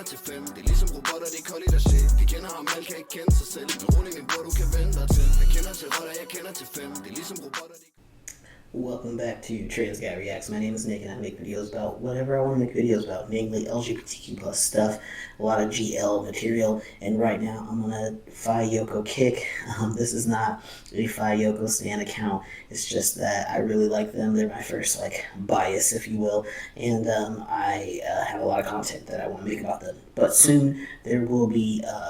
kender til 5. Det er ligesom robotter, det er kollegiate shit. De kender ham, alle kan ikke kende sig selv. Men rolig min bror, du kan vende dig til. Jeg kender til rotter, jeg kender til 5. Det er ligesom robotter, de... Welcome back to TransGuyReacts. My name is Nik and I make videos about whatever I want to make videos about, namely LGBTQ plus stuff, a lot of GL material, and right now I'm on a Faye Yoko kick. This is not a Faye Yoko stan account, it's just that I really like them. They're my first bias, if you will, and I have a lot of content that I want to make about them. But soon there will be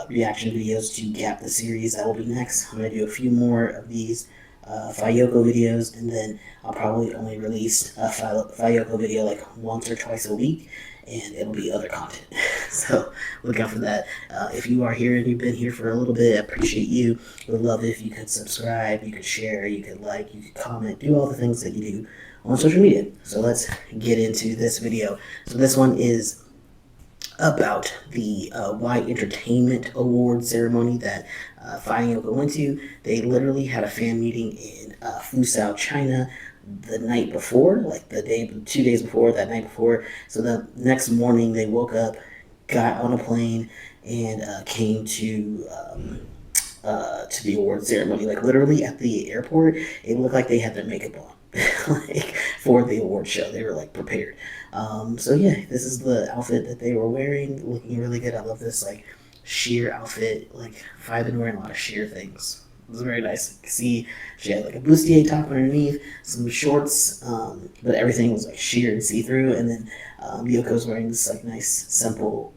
reaction videos to Gap the series. That will be next. I'm going to do a few more of these Faye Yoko videos, and then I'll probably only release a Faye Yoko video once or twice a week, and it'll be other content. So look out for that. If you are here and you've been here for a little bit, I appreciate you. Would love it if you could subscribe, you could share, you could like, you could comment, do all the things that you do on social media. So let's get into this video. So this one is about the Y Entertainment Award ceremony that Faye Yoko went to. They literally had a fan meeting in Fuzhou, China the night before, 2 days before, that night before. So the next morning they woke up, got on a plane, and came to the award ceremony. Literally at the airport, it looked like they had their makeup on. For the award show, they were prepared. So yeah, this is the outfit that they were wearing, looking really good. I love this sheer outfit. Faye's been wearing a lot of sheer things. It was very nice. You can see she had a bustier top underneath, some shorts, but everything was sheer and see-through. And then Yoko's wearing this nice, simple,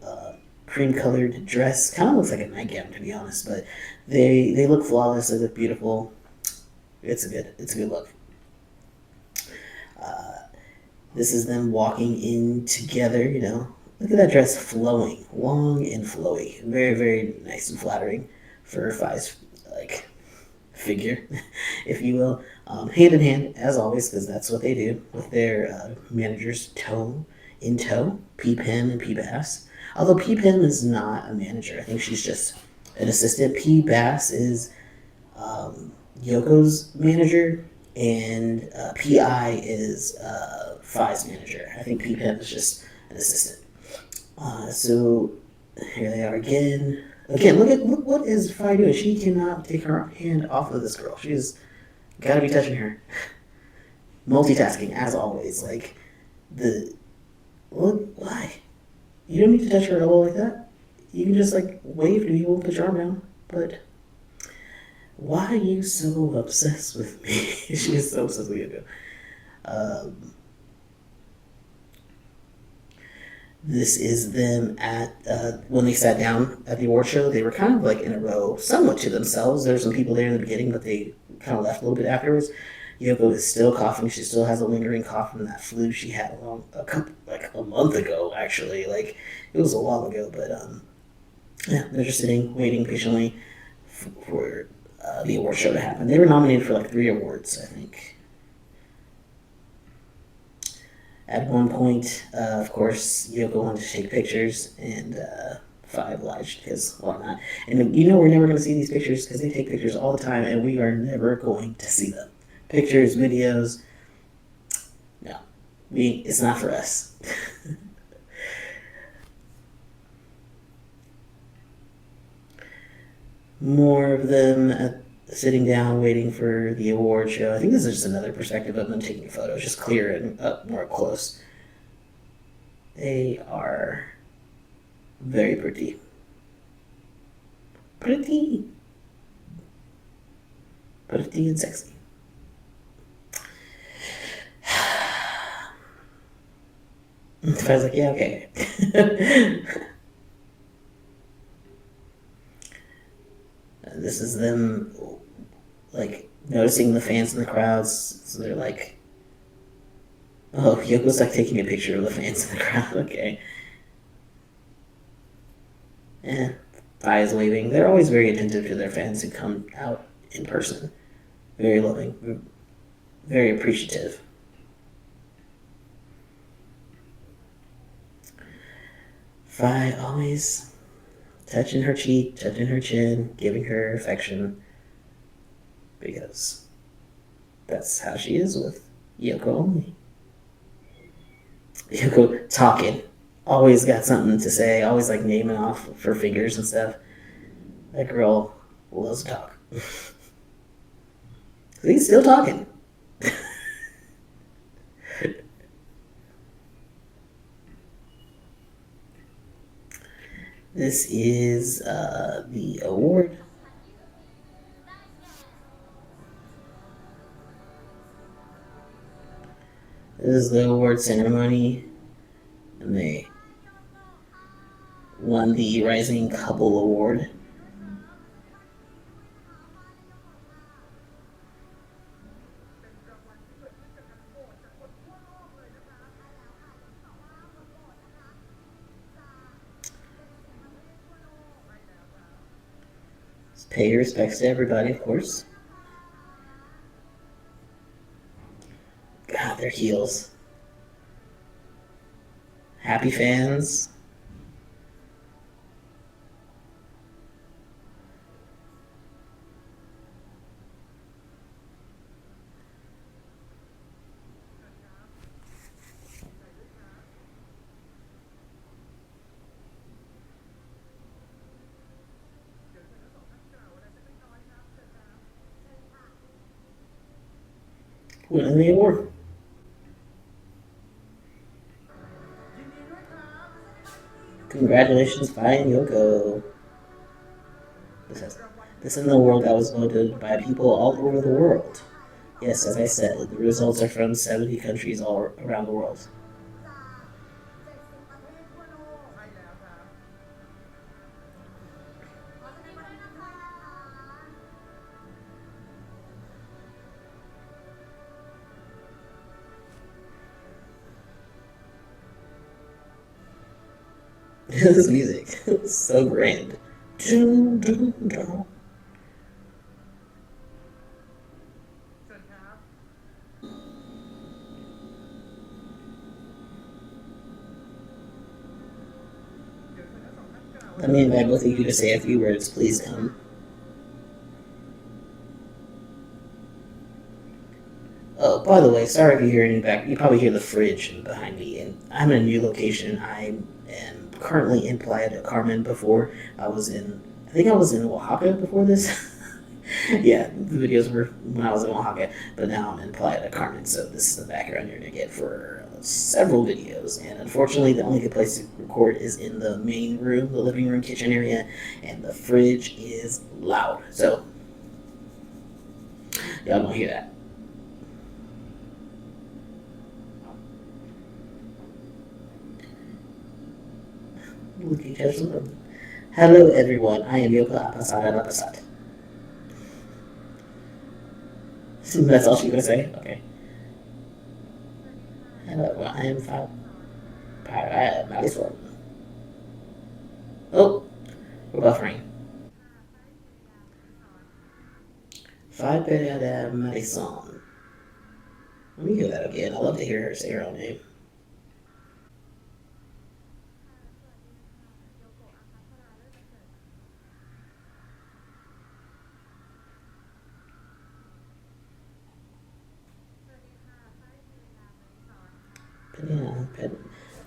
cream-colored dress. Kind of looks like a nightgown, to be honest, but they look flawless. They look beautiful. It's a good look. This is them walking in together, Look at that dress flowing, long and flowy. Very, very nice and flattering for Faye's, figure, if you will. Hand in hand, as always, because that's what they do with their managers in tow, P-Pen and P-Bass. Although P-Pen is not a manager. I think she's just an assistant. P-Bass is Yoko's manager, and P.I. is Faye's manager. I think P-Pen is just an assistant. So here they are again. Look what is Faye doing? She cannot take her hand off of this girl. She's got to be touching her. Multitasking, as always. Why? You don't need to touch her elbow like that. You can just wave to people, put your arm down. But why are you so obsessed with me? She is so obsessed with you. This is them at, when they sat down at the award show, they were kind of in a row, somewhat to themselves. There were some people there in the beginning, but they kind of left a little bit afterwards. Yoko is still coughing. She still has a lingering cough from that flu she had a month ago, actually. It was a while ago, but yeah, they're just sitting, waiting patiently for the award show to happen. They were nominated for 3 awards, I think. At one point, of course, Yoko wanted to take pictures, and Faye obliged, because why not? And we're never going to see these pictures, because they take pictures all the time, and we are never going to see them. Pictures, videos, no. It's not for us. More of them sitting down, waiting for the award show. I think this is just another perspective of them taking photos, just clear and up more close. They are very pretty. Pretty and sexy. I was yeah, okay. This is them, noticing the fans in the crowds. So they're oh, Yoko's taking a picture of the fans in the crowd. Okay. Faye is waving. They're always very attentive to their fans who come out in person. Very loving. Very appreciative. Faye always touching her cheek, touching her chin, giving her affection, because that's how she is with Yoko only. Yoko talking Always got something to say, always like naming off for figures and stuff. That girl loves to talk. He's still talking. This is the award. This is the award ceremony, and they won the Rising Couple Award. Pay your respects to everybody, of course. God, their heels. Happy fans. Winning the award. Congratulations, Faye and Yoko. This is in the world that was voted by people all over the world. Yes, as I said, the results are from 70 countries all around the world. This music is so grand. Let me invite both of you to say a few words, please come. Oh, by the way, sorry if you hear any back. You probably hear the fridge behind me, and I'm in a new location. I am currently in Playa del Carmen. Before I think I was in Oaxaca before this. Yeah, the videos were when I was in Oaxaca, but now I'm in Playa del Carmen, so this is the background you're gonna get for several videos. And unfortunately, the only good place to record is in the main room, the living room, kitchen area, and the fridge is loud. So y'all don't hear that. Look at each other. Hello, everyone. I am Yoko Apasada. That's all she's gonna say? Okay. Hello, I am Faye. Oh, we're buffering. Faye Marisol. Let me hear that again. I love to hear her say her own name.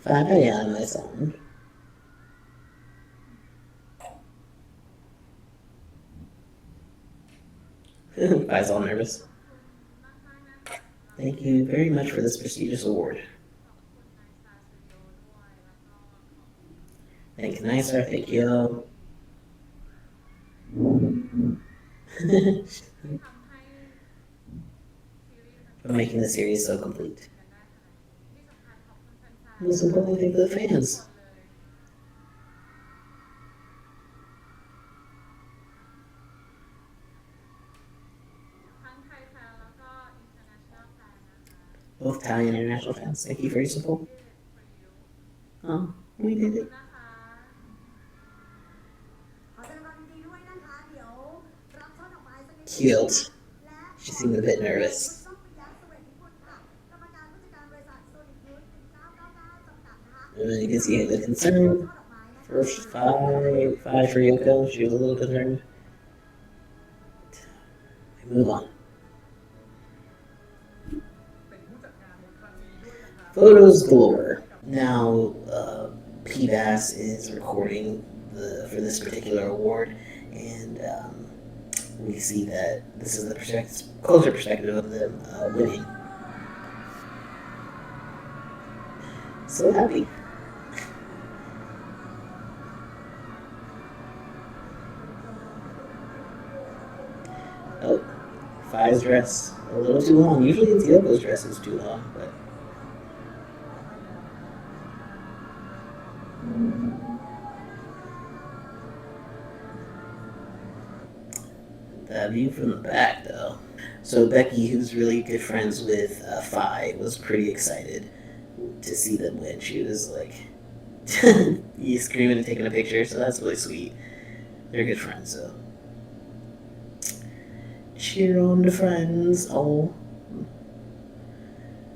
Faye Marisol. Faye's all nervous. Thank you very much for this prestigious award. Thank you, Nicer. Thank you. For making the series so complete. Most importantly, thank the fans. Both Thai and international fans, thank you for your support. Oh, we did it. Cute. She seemed a bit nervous. And then you can see the concern. First Faye for Yoko. She was a little concerned. We move on. Photos galore. Now, PBAS is recording for this particular award, and we see that this is the culture perspective of them winning. So happy. Oh, Faye's dress a little too long. Usually it's Yoko's dress is too long, but that view from the back though. So Becky, who's really good friends with Faye, was pretty excited to see them win. She was like, screaming and taking a picture, so that's really sweet. They're good friends, so. Cheer on the friends. Oh.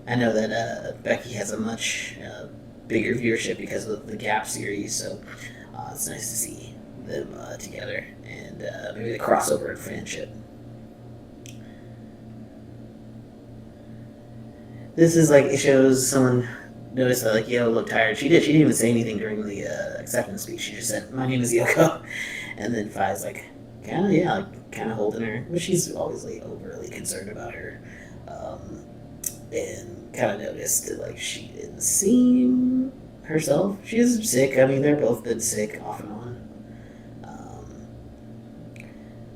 I know that Becky has a much bigger viewership because of the Gap series, so it's nice to see them together and maybe the crossover in friendship. This is like, it shows someone noticed that like Yoko looked tired. She didn't even say anything during the acceptance speech. She just said, "My name is Yoko," and then Faye's like, kind of holding her, but she's always like overly concerned about her, and kind of noticed that like she didn't seem herself. She is sick. I mean, they're both been sick off and on.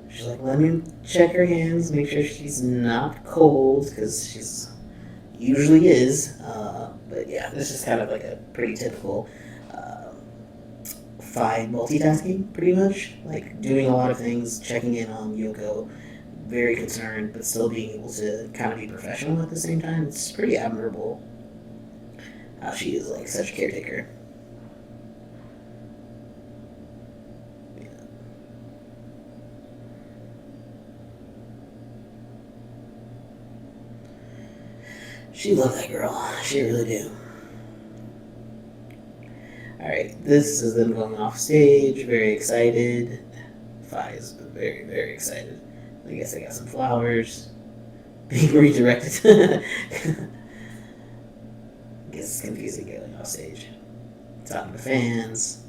She's like, let me check her hands, make sure she's not cold, because she's usually is. But yeah, this is kind of like a pretty typical Faye multitasking, pretty much. Like doing a lot of things, checking in on Yoko, very concerned, but still being able to kind of be professional at the same time. It's pretty admirable how she is like such a caretaker. She loved that girl. She really do. Alright, this is them going off stage, very excited. Faye's very, very excited. I guess they got some flowers. Being redirected. I guess it's confusing going off stage. Talking to fans.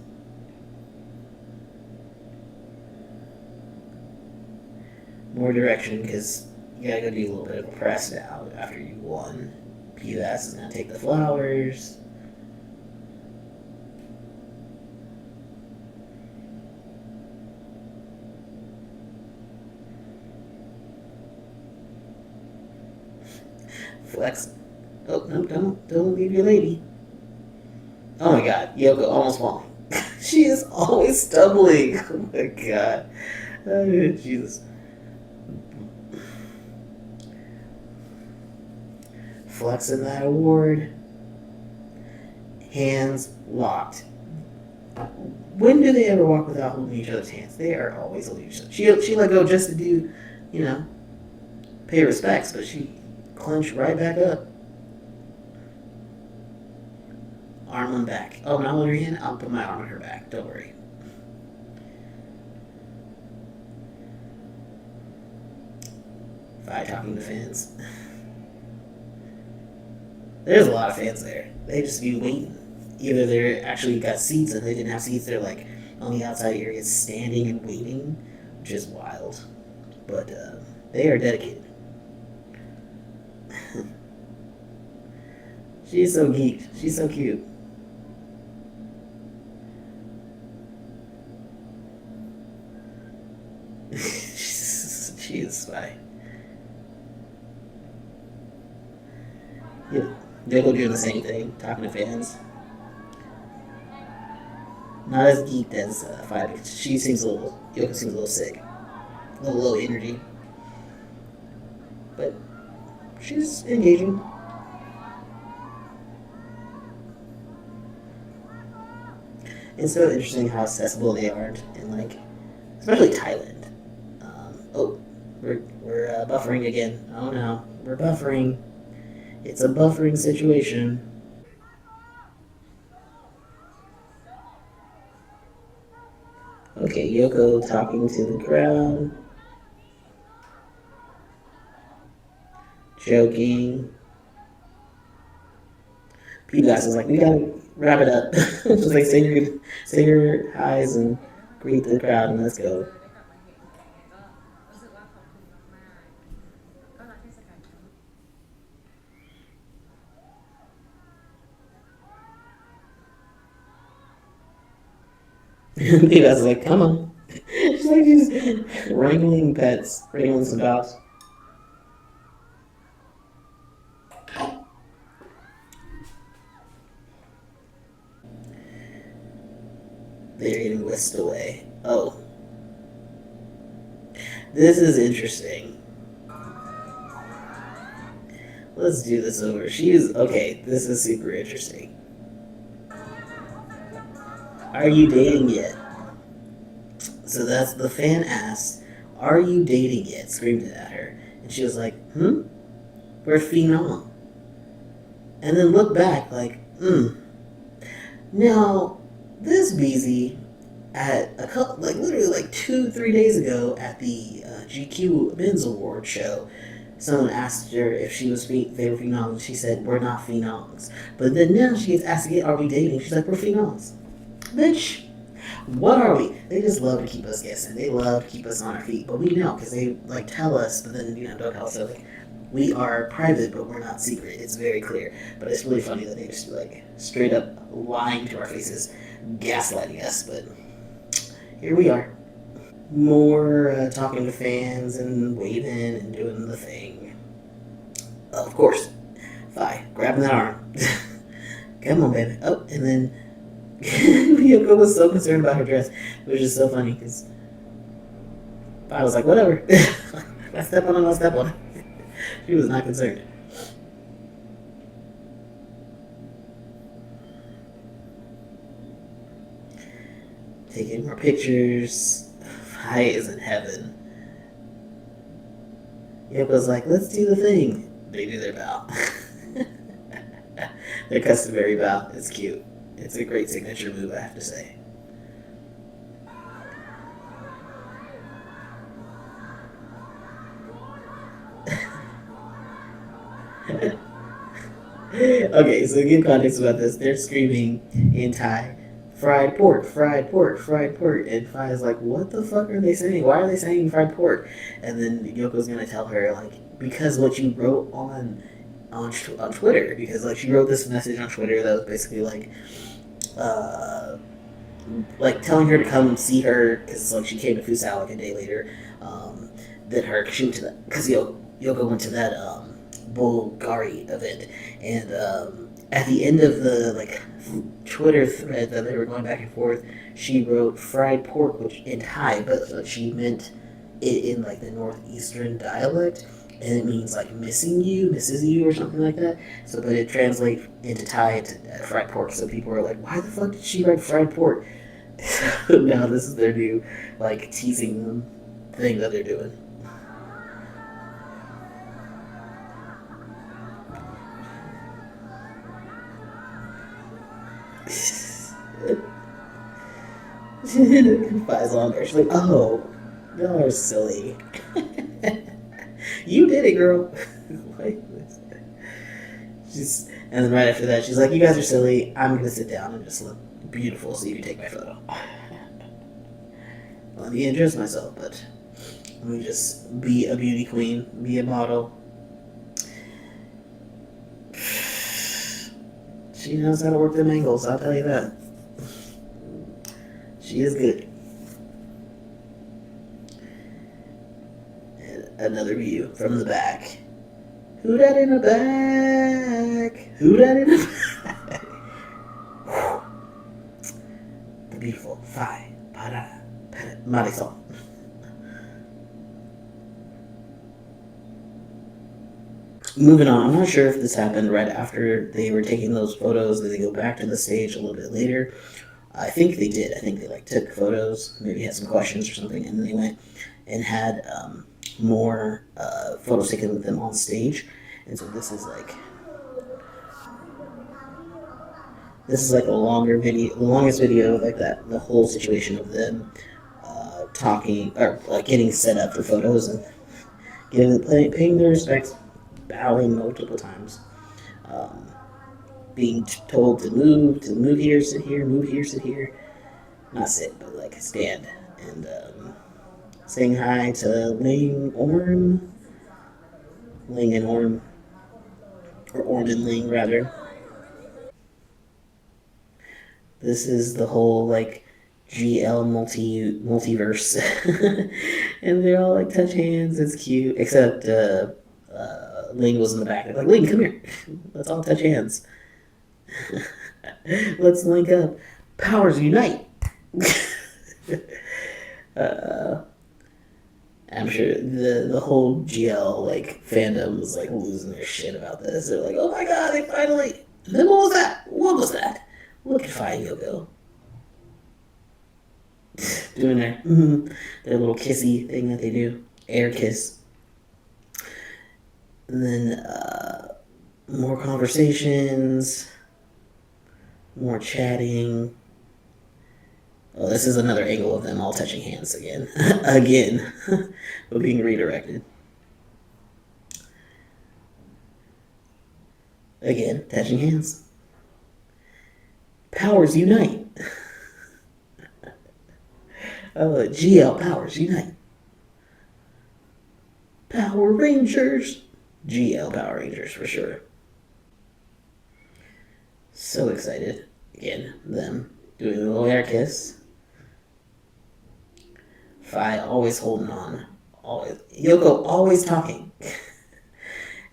More direction, because you gotta go do a little bit of a press now after you won. PBAS is gonna take the flowers. Flex. Oh, no, don't leave your lady. Oh my god, Yoko almost won. She is always stumbling. Oh my god. Oh, Jesus. Flexing that award. Hands locked. When do they ever walk without holding each other's hands? They are always holding each other. She let go just to do, pay respects, but she clenched right back up. Arm on back. Oh, not on her hand? I'll put my arm on her back. Don't worry. Faye talking to fans. There's a lot of fans there. They just be waiting. Either they're actually got seats and they didn't have seats. They're like on the outside areas standing and waiting, which is wild. But they are dedicated. She's so geeked. She's so cute. She is Faye. Yeah. Yoko doing the same thing, talking to fans. Not as geeked as Faye, because Yoko seems a little sick. A little low energy. But she's engaging. It's so interesting how accessible they are in, especially Thailand. We're buffering again. Oh no, we're buffering. It's a buffering situation. Okay, Yoko talking to the crowd. Joking. PBAS is like, we wrap it up. Just like say your highs and greet the crowd and let's go. The guy's like, come on. She's like she's wrangling pets, wrangling some dogs. They're getting whisked away. Oh, this is interesting. Let's do this over. She's okay. This is super interesting. Are you dating yet? So that's the fan asked, "Are you dating yet?" Screamed it at her, and she was like, we're phenom." And then looked back like, Now, this BZ at a couple, like literally like 2-3 days ago at the GQ Men's Award show, someone asked her if she was they were phenoms. She said, "We're not phenoms." But then now she gets asked again, "Are we dating?" She's like, "We're phenoms." Bitch, what are we? They just love to keep us guessing. They love to keep us on our feet. But we know because they like tell us, but then don't tell us. So like, we are private, but we're not secret. It's very clear. But it's really funny that they just like straight up lying to our faces, gaslighting us. But here we are. More talking to fans and waving and doing the thing. Of course, Faye grabbing that arm. Come on, baby. Oh, and then Yoko was so concerned about her dress, which is so funny because I was like, whatever. I step on it, I'll step on it. She was not concerned. Taking more pictures. Faye is in heaven. Yoko's like, let's do the thing. They do their bow. Their customary bow. It's cute. It's a great signature move, I have to say. Okay, so to give context about this, they're screaming in Thai, fried pork, fried pork, fried pork. And Faye's like, what the fuck are they saying? Why are they saying fried pork? And then Yoko's gonna tell her, like, because what you wrote on Twitter, because like she wrote this message on Twitter that was basically uh, like telling her to come see her because like she came to Fusao like a day later than her because she went to that because Yoko went to that Bulgari event and at the end of the like Twitter thread that they were going back and forth, she wrote fried pork, which in Thai, but she meant it in like the northeastern dialect, and it means like missing you, misses you, or something like that. So, but it translates into Thai to fried pork. So people are like, why the fuck did she write fried pork? So now this is their new like teasing thing that they're doing. Faye's on there. She's like, oh, y'all are silly. You did it, girl. She's, and then right after that, she's like, you guys are silly. I'm going to sit down and just look beautiful so you can take my photo. Let me introduce myself, but let me just be a beauty queen, be a model. She knows how to work them angles, I'll tell you that. She is good. And another view from the back. Who that in the back? Who that in the back? The beautiful Faye. Marisol. Moving on, I'm not sure if this happened right after they were taking those photos. Did they go back to the stage a little bit later? I think they did. I think they like took photos, maybe had some questions or something, and then they went and had more photos taken with them on stage. And so this is like a longer video, the longest video like that, the whole situation of them talking or like getting set up for photos and paying their respects, bowing multiple times. Um, being told to move here, sit here, move here, sit here. Not sit, but like stand. And saying hi to Ling and Orm, or Orm and Ling rather. This is the whole like GL multiverse, and they're all like touch hands. It's cute, except Ling was in the back. They're like, Ling, come here. Let's all touch hands. Let's link up. Powers unite. uh, I'm sure the whole GL like fandom was like losing their shit about this. They're like, oh my god, they finally. And then what was that? What was that? Look at Faye Yoko doing their little kissy thing that they do, air kiss. And then more conversations, more chatting. Oh, this is another angle of them all touching hands again. Again. But being redirected. Again, touching hands. Powers unite. GL powers unite. Power Rangers. GL Power Rangers for sure. So excited. Again, them doing a little air kiss. Faye always holding on. Always. Yoko always talking.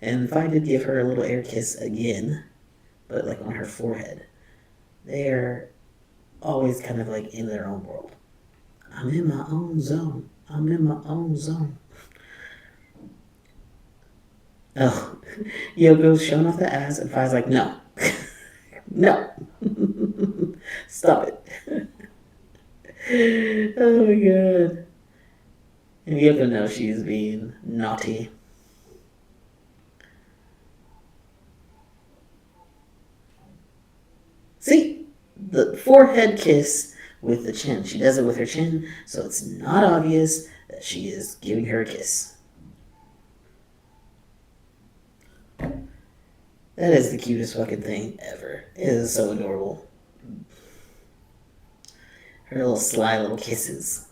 And Faye did give her a little air kiss again, but like on her forehead. They're always kind of like in their own world. I'm in my own zone. I'm in my own zone. Oh, Yoko's showing off the ass, and Faye's like, no. No. Stop it. Oh my god. And Yoko knows she's being naughty. See? The forehead kiss with the chin. She does it with her chin, so it's not obvious that she is giving her a kiss. That is the cutest fucking thing ever. It is so adorable. Her little sly little kisses.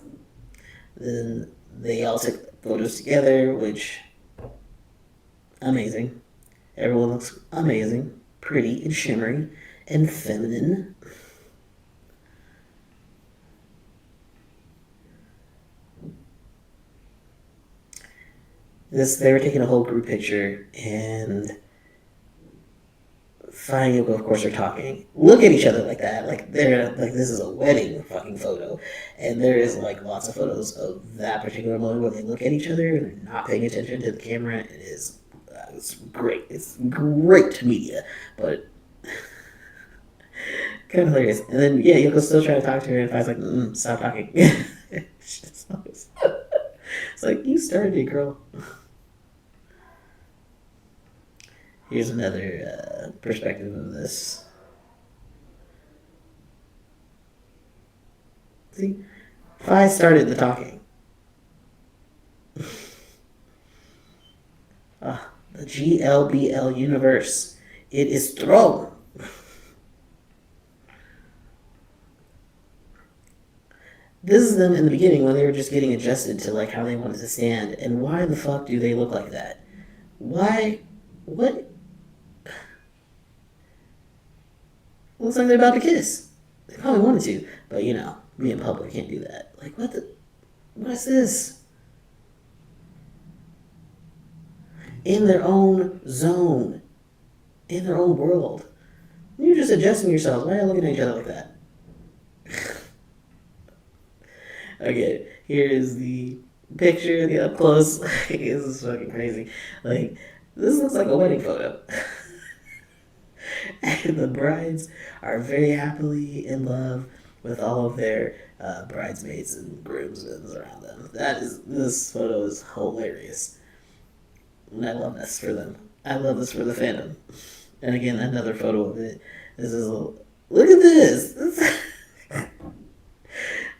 Then they all took photos together, which amazing. Everyone looks amazing, pretty and shimmery and feminine. They were taking a whole group picture, and Faye and Yoko, of course, are talking. Look at each other like that. Like they're like this is a wedding fucking photo, and there is like lots of photos of that particular moment where they look at each other and they're not paying attention to the camera. It is it's great. It's great media, but kind of hilarious. And then yeah, Yoko's still trying to talk to her, and Faye's like, stop talking. It's like you started it, girl. Here's another perspective of this. See? Faye started the talking. The GLBL universe. It is strong. This is them in the beginning when they were just getting adjusted to like how they wanted to stand. And why the fuck do they look like that? Why? What? Looks like they're about to kiss. They probably wanted to, but you know, me in public can't do that. Like, what the? What is this? In their own zone, in their own world. You're just adjusting yourselves. Why are you looking at each other like that? Okay, here is the picture, the up close. This is fucking crazy. Like, this looks like a wedding photo. And the brides are very happily in love with all of their bridesmaids and groomsmen around them. This photo is hilarious. And I love this for them. I love this for the fandom. And again, another photo of it. This is look at this.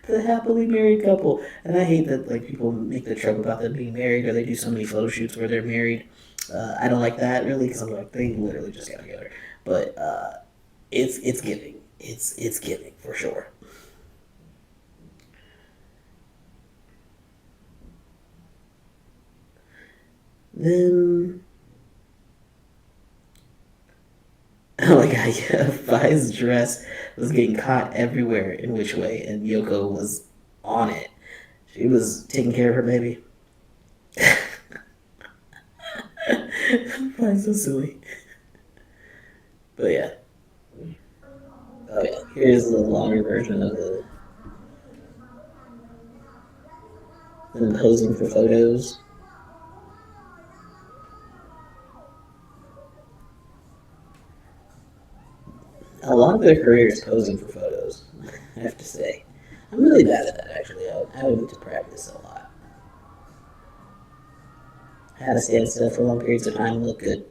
The happily married couple. And I hate that like people make the trope about them being married, or they do so many photo shoots where they're married. I don't like that really, because I'm like, they literally just got together. But it's giving. It's giving for sure. Then, oh my god, yeah, Faye's dress was getting caught everywhere in which way, and Yoko was on it. She was taking care of her baby. Faye's so silly. But yeah. Oh yeah, here's the longer version of them posing for photos. A lot of their career is posing for photos, I have to say. I'm really bad at that, actually. I would need to practice a lot. I had to stand still for long periods of time and look good.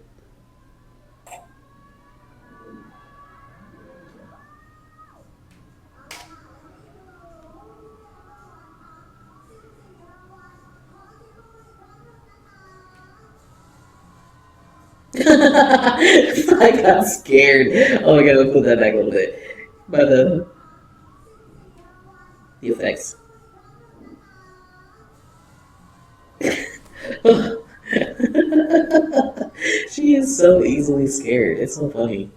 I got scared. Oh my god, I'll put that back a little bit. By the effects. She is so easily scared. It's so funny.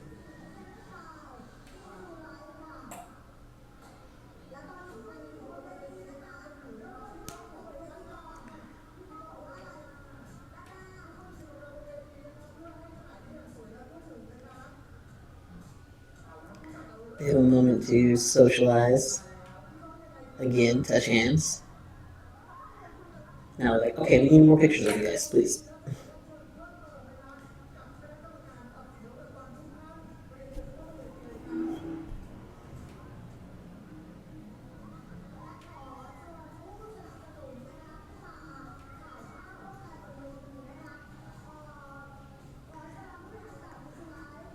They have a moment to socialize. Again, touch hands. Now, like, okay, we need more pictures of you guys, please.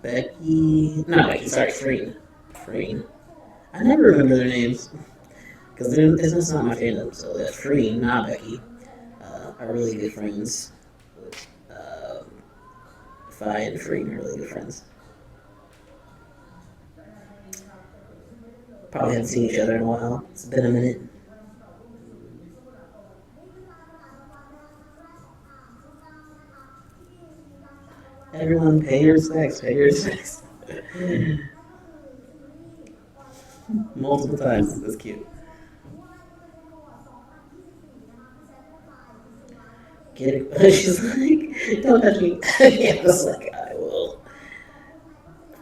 Becky, not Becky, sorry, Freen. Freen. I never remember their names because it's not my fandom. So that Freen, not Becky, are really good friends. Um, Faye and Freen are really good friends. Probably haven't seen each other in a while. It's been a minute. Everyone, pay your respects. Pay your respects. Multiple times. That's cute. Get it? She's like, don't touch me. Yeah, I was like, I will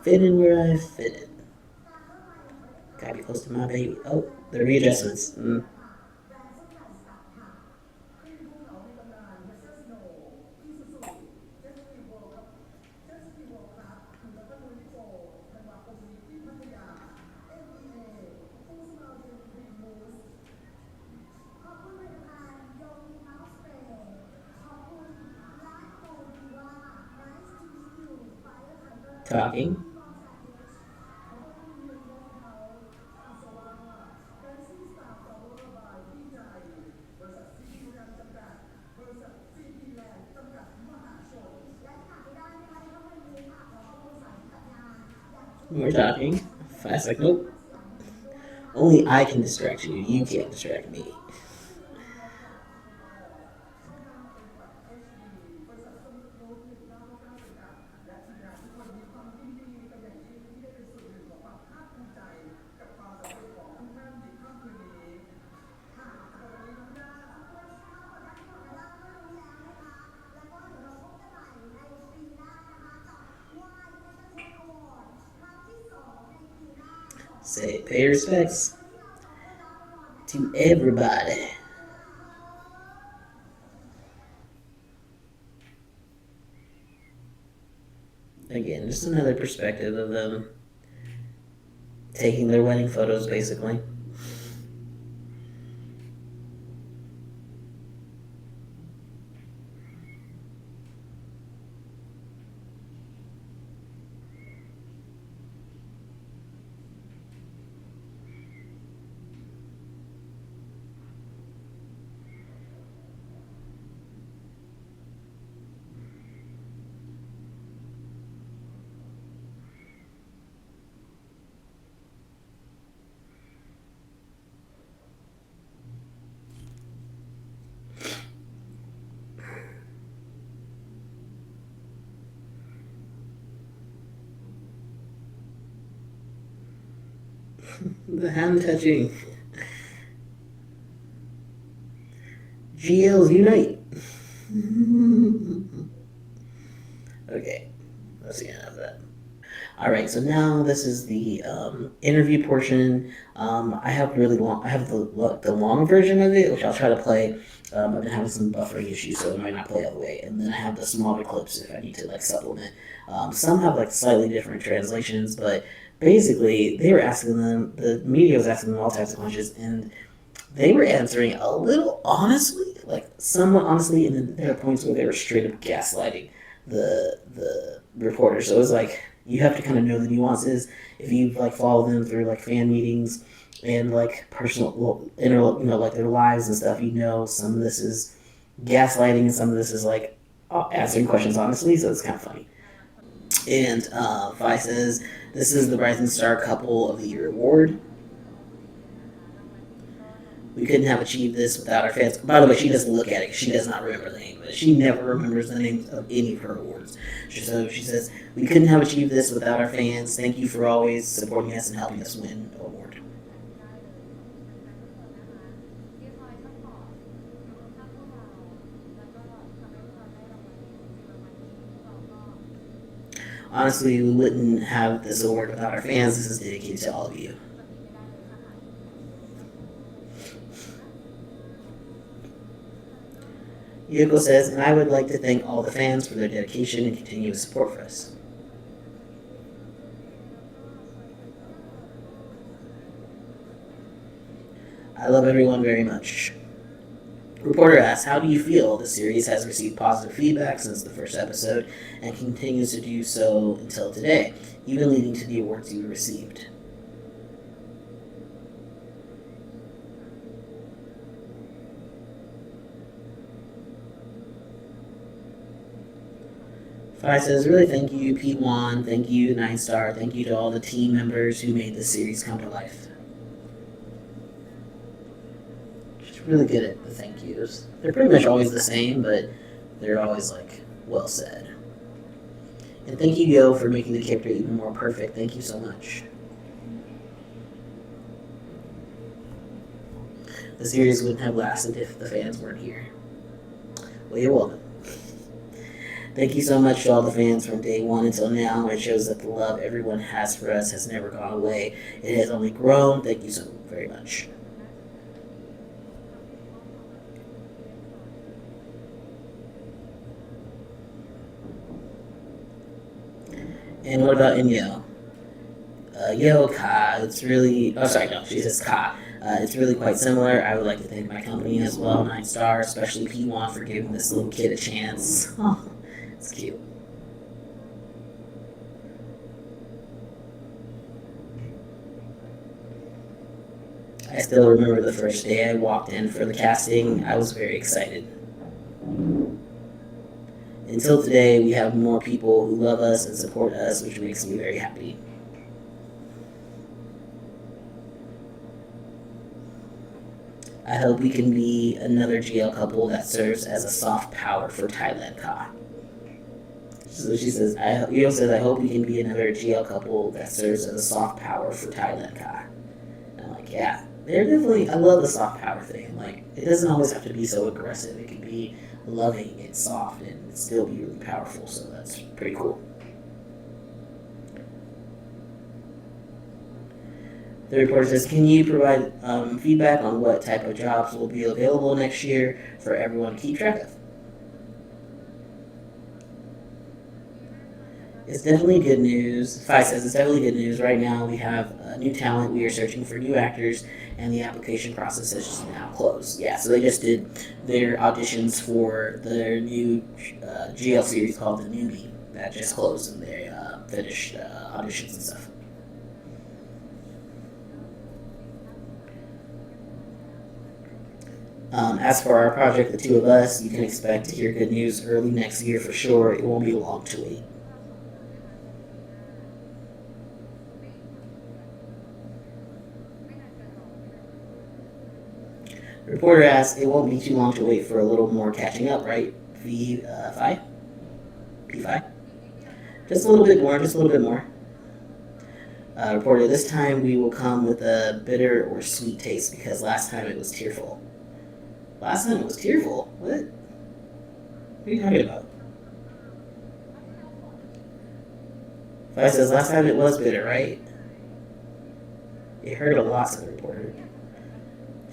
fit in where I fit in. Gotta be close to my baby. Oh, the readjustments. Talking. We're talking. Fast like, nope. Only I can distract you. You can't distract me. Say, pay respects to everybody. Again, just another perspective of them taking their wedding photos, basically. The hand touching. GLs unite. Okay, that's the end of that. Alright, so now this is the interview portion. I have the long version of it, which I'll try to play. I've been having some buffering issues, so it might not play all the way. And then I have the smaller clips if I need to supplement. Some have slightly different translations, but basically they were asking them, the media was asking them all types of questions, and they were answering a little honestly, somewhat honestly, and then there are points where they were straight up gaslighting the reporter. So it was you have to kind of know the nuances if you follow them through fan meetings and personal their lives and stuff. Some of this is gaslighting and some of this is answering questions honestly. So it's kind of funny. And Faye says this is the Rising Star Couple of the Year award. We couldn't have achieved this without our fans. By the way, she doesn't look at it. She does not remember the name of it. She never remembers the names of any of her awards. So she says, we couldn't have achieved this without our fans. Thank you for always supporting us and helping us win the award. Honestly, we wouldn't have this award without our fans. This is dedicated to all of you. Yoko says, and I would like to thank all the fans for their dedication and continuous support for us. I love everyone very much. Reporter asks, how do you feel? The series has received positive feedback since the first episode and continues to do so until today, even leading to the awards you received. Faye says, really thank you, P1, thank you, 9-Star, thank you to all the team members who made this series come to life. She's really good at the thank yous. They're pretty much always the same, but they're always, well said. And thank you, Yo, for making the character even more perfect. Thank you so much. The series wouldn't have lasted if the fans weren't here. Well, you're welcome. Thank you so much to all the fans from day one until now. It shows that the love everyone has for us has never gone away. It has only grown. Thank you so very much. And what about Inyo? Yo, Ka, it's really... Oh, sorry, no, she says Ka. It's really quite similar. I would like to thank my company as well, 9-Star, especially P1 for giving this little kid a chance. Oh. It's cute. I still remember the first day I walked in for the casting. I was very excited. Until today, we have more people who love us and support us, which makes me very happy. I hope we can be another GL couple that serves as a soft power for Thailand Ka. So she says, Yo says, I hope we can be another GL couple that serves as a soft power for Thailand Ka. And I'm yeah, they're definitely, I love the soft power thing. It doesn't always have to be so aggressive. It can be loving and soft and still be really powerful, so that's pretty cool. The reporter says, can you provide feedback on what type of jobs will be available next year for everyone to keep track of? It's definitely good news. Faye says it's definitely good news. Right now we have new talent. We are searching for new actors, and the application process is just now closed. Yeah, so they just did their auditions for their new GL series called The Newbie. That just closed, and they finished auditions and stuff. As for our project, The Two of Us, you can expect to hear good news early next year for sure. It won't be long to wait. The reporter asks, it won't be too long to wait for a little more catching up, right? Faye? P5? Just a little bit more, just a little bit more. Reporter, this time we will come with a bitter or sweet taste because last time it was tearful. Last time it was tearful? What? What are you talking about? Faye says, last time it was bitter, right? It hurt a lot, said the reporter.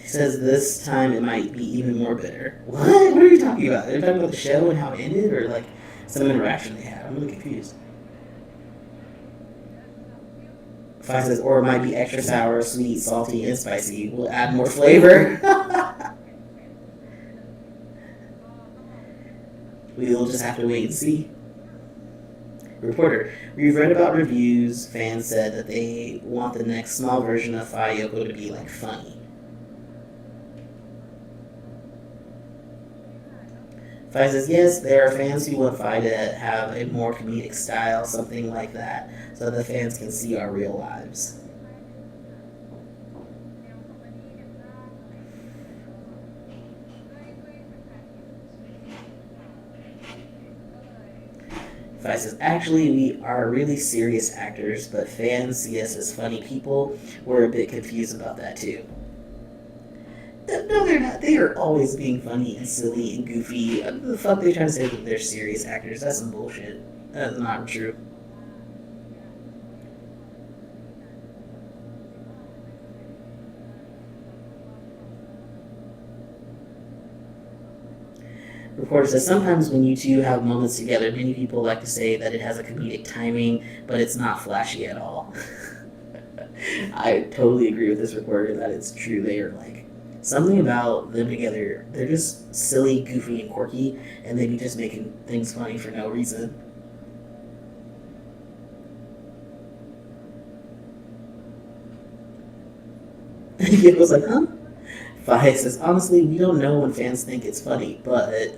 She says this time it might be even more bitter. What? What are you talking about? Are you talking about the show and how it ended, or like some interaction they had? I'm really confused. Faye says, or it might be extra sour, sweet, salty, and spicy. We'll add more flavor. We'll just have to wait and see. Reporter, we've read about reviews. Fans said that they want the next small version of Faye Yoko to be like funny. Faye says, yes, there are fans who want Faye to have a more comedic style, something like that, so the fans can see our real lives. Faye says, actually, we are really serious actors, but fans see us as funny people. We're a bit confused about that, too. No, they're not. They are always being funny and silly and goofy. The fuck they trying to say that they're serious actors? That's some bullshit. That's not true. Reporter says, sometimes when you two have moments together, many people like to say that it has a comedic timing, but it's not flashy at all. I totally agree with this reporter that it's true. They are like, something about them together, they're just silly, goofy, and quirky, and they be just making things funny for no reason. It was like, huh? Faye says, honestly, we don't know when fans think it's funny, but...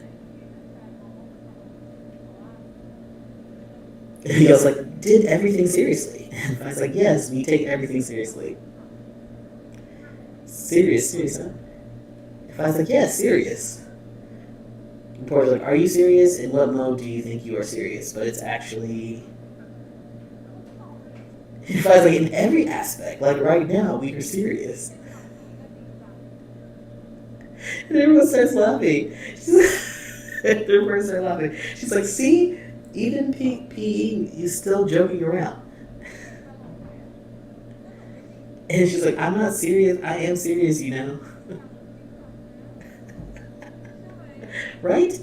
He goes like, did everything seriously? And Faye's like, yes, we take everything seriously. Serious, huh? Faye's like, yeah, serious. Reporter's like, are you serious? In what mode do you think you are serious? But it's actually... Faye's like, in every aspect. Like, right now, we are serious. And everyone starts laughing. Everyone starts laughing. She's like, see? Even peeing, you're still joking around. And she's like, I'm not serious. I am serious, you know. Right?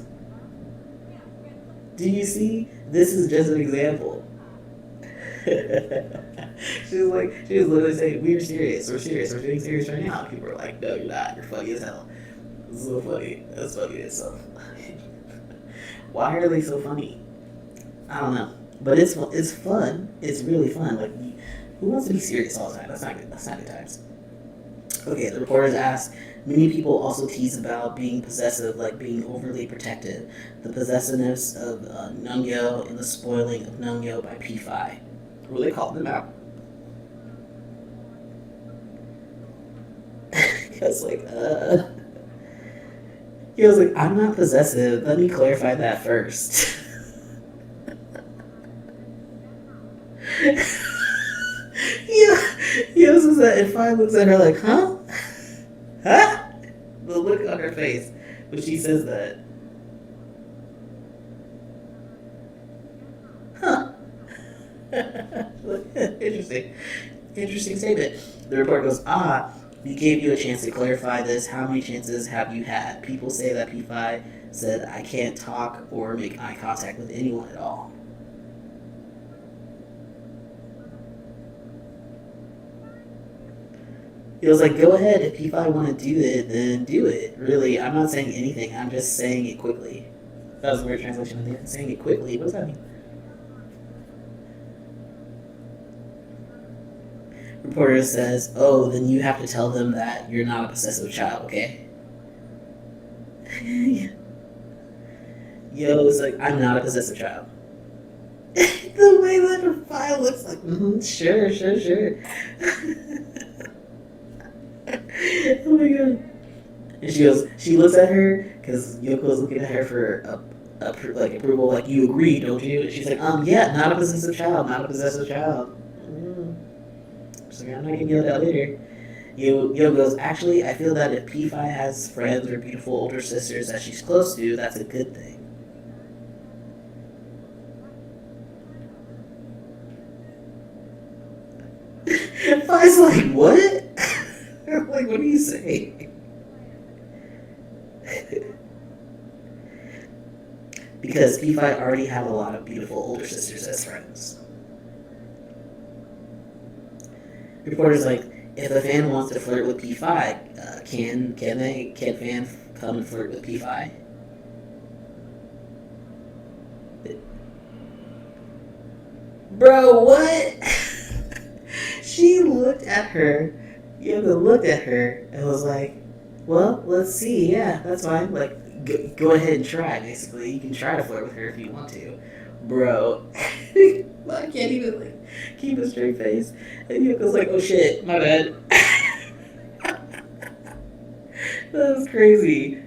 Do you see? This is just an example. She was literally saying, we're serious, we're being serious right now. People are like, no, you're not. You're funny as hell. It's so funny. That's funny itself. Why are they so funny? I don't know. But it's fun. It's really fun. Like, who wants to be serious all the time? That's not good. That's not good times. Okay, the reporters ask, many people also tease about being possessive, like being overly protective. The possessiveness of Nungyo and the spoiling of Nungyo by P5. Well, they called them out. He was like, I'm not possessive. Let me clarify that first. He also said, and Faye looks at her like, huh? Huh? The look on her face when she says that. Huh. Interesting statement. The report goes, we gave you a chance to clarify this. How many chances have you had? People say that P5 said I can't talk or make eye contact with anyone at all. He was like, go ahead, if P5 want to do it, then do it. Really, I'm not saying anything, I'm just saying it quickly. That was a weird translation of that. Saying it quickly, what does that mean? Reporter says, oh, then you have to tell them that you're not a possessive child, okay? Yo, it's like, I'm not a possessive child. The way that her file looks like, sure. Oh my god. And she looks at her, because Yoko's looking at her for approval, like, you agree, don't you? And she's like, yeah, not a possessive child. She's like, I'm not getting yelled at later. Yo goes, actually, I feel that if P5 has friends or beautiful older sisters that she's close to, that's a good thing. I was like, what? Like, what do you say? Because P5 already have a lot of beautiful older sisters as friends. Reporter's like, if a fan wants to flirt with P5, can fan come and flirt with P5? Bro, what? She looked at her. Yoko looked at her and was like, well, let's see. Yeah, that's fine. Like, go ahead and try, basically. You can try to flirt with her if you want to. Bro. I can't even, like, keep a straight face. And Yoko's like, oh shit, my bad. That was crazy.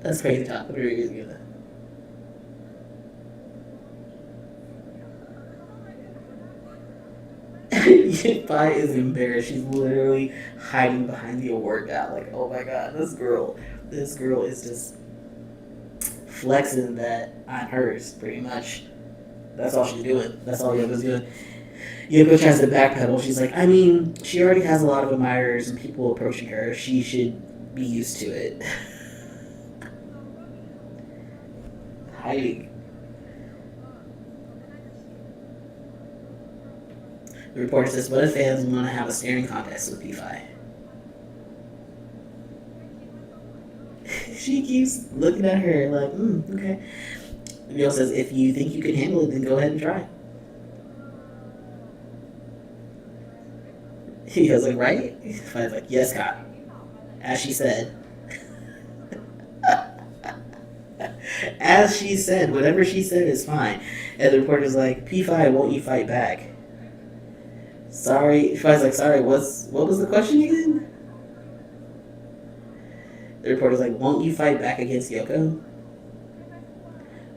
That's crazy talk. What are you gonna do? Pi is embarrassed. She's literally hiding behind the workout. Like, oh my god, this girl is just flexing that I'm hers, pretty much. That's all she's doing. That's all Yoko's doing. Yoko tries to backpedal. She's like, I mean, she already has a lot of admirers and people approaching her. She should be used to it. Hiding. The reporter says, what if fans want to have a staring contest with P5? She keeps looking at her like, okay. Neil says, if you think you can handle it, then go ahead and try. He goes like, right? P5's like, yes, God. As she said. As she said, whatever she said is fine. And the reporter's like, P5, won't you fight back? Sorry. P5's like, sorry, what was the question again? The reporter's like, won't you fight back against Yoko?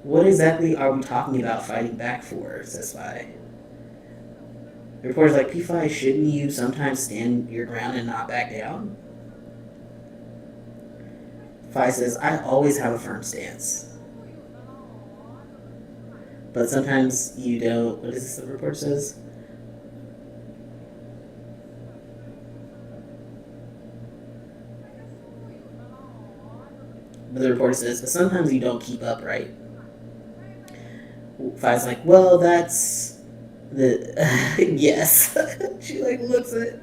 What exactly are we talking about fighting back for, says Faye. The reporter's like, P5, shouldn't you sometimes stand your ground and not back down? Faye says, I always have a firm stance. But sometimes you don't. What is this the reporter says? But the reporter says, but sometimes you don't keep up, right? Faye's like, well, that's the yes. She looks at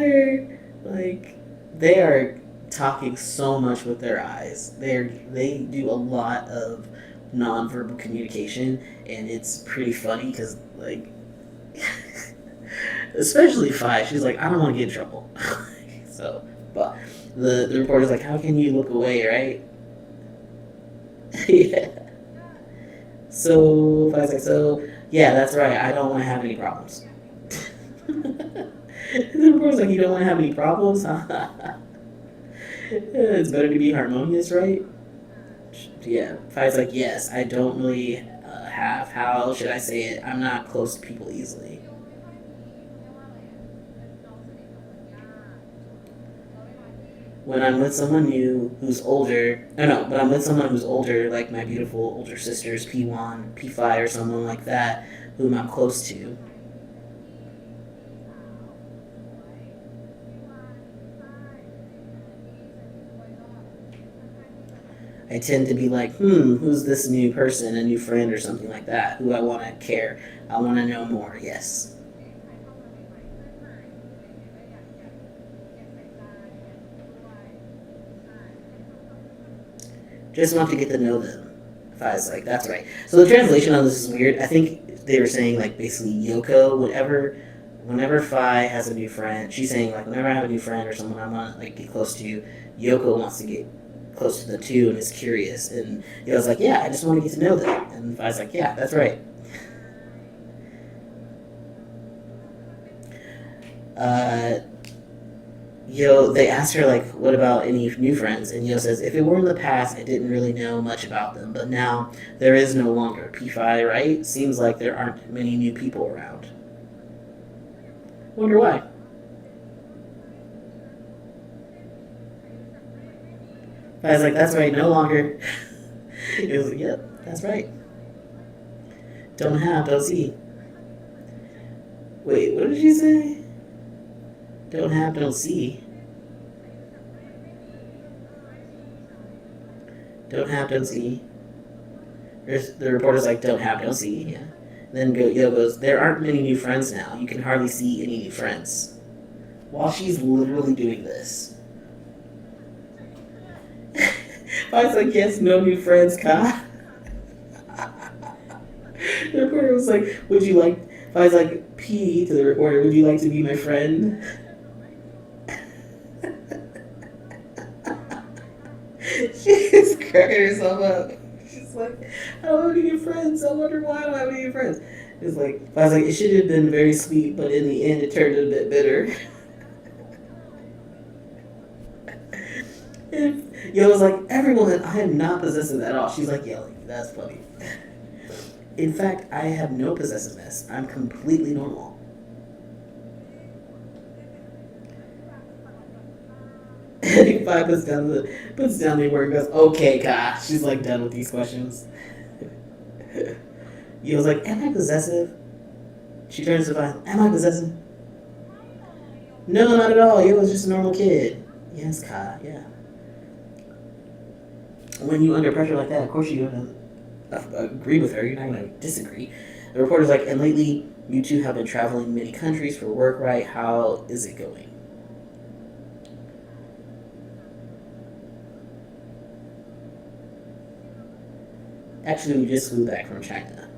her like they are talking so much with their eyes. They do a lot of nonverbal communication, and it's pretty funny because like especially Faye, she's like, I don't want to get in trouble. So, but the reporter's like, how can you look away, right? Yeah. So Faye's like, so yeah, that's right. I don't want to have any problems. The reporter's like, you don't want to have any problems, huh? It's better to be harmonious, right? Yeah. Faye's like, yes. I don't really have. How should I say it? I'm not close to people easily. When I'm with someone new who's older, but I'm with someone who's older, like my beautiful older sisters, P1, P5, or someone like that, whom I'm close to. I tend to be like, who's this new person, a new friend or something like that, who I want to care. I want to know more, yes. Just want to get to know them. Faye's like, that's right. So the translation on this is weird. I think they were saying, like, basically Yoko, whenever Faye has a new friend, she's saying, like, whenever I have a new friend or someone I want to, like, get close to, Yoko wants to get close to them too and is curious. And Yoko's like, yeah, I just want to get to know them. And Faye's like, yeah, that's right. They asked her, like, what about any new friends? And Yo says, if it were in the past, I didn't really know much about them, but now there is no longer. P5, right? Seems like there aren't many new people around. Wonder why. I was like, that's right, no longer. It was like, yep, that's right. Don't have, don't see. Wait, what did she say? Don't have, don't see. Don't have, don't see. The reporter's like, don't have, don't see. Yeah. Then Yo goes, there aren't many new friends now. You can hardly see any new friends. While she's literally doing this. I was like, yes, no new friends, Ka. The reporter was like, would you like... I was like, P to the reporter, would you like to be my friend? She's cracking herself up. She's like, I don't have any new friends. I wonder why I don't have any new friends. It's like, I was like, it should have been very sweet, but in the end, it turned a bit bitter. Yo was like, everyone, I am not possessive at all. She's like, yelling. That's funny. In fact, I have no possessiveness. I'm completely normal. He puts down the word and goes, okay, gosh. She's like done with these questions. Yo was like, am I possessive? She turns to Faye, am I possessive? No, not at all. Yo was just a normal kid. Yes, Ka, yeah. When you under pressure like that, of course you're going to agree with her. You're not going to disagree. The reporter's like, and lately, you two have been traveling many countries for work, right? How is it going? Actually, we just flew back from China.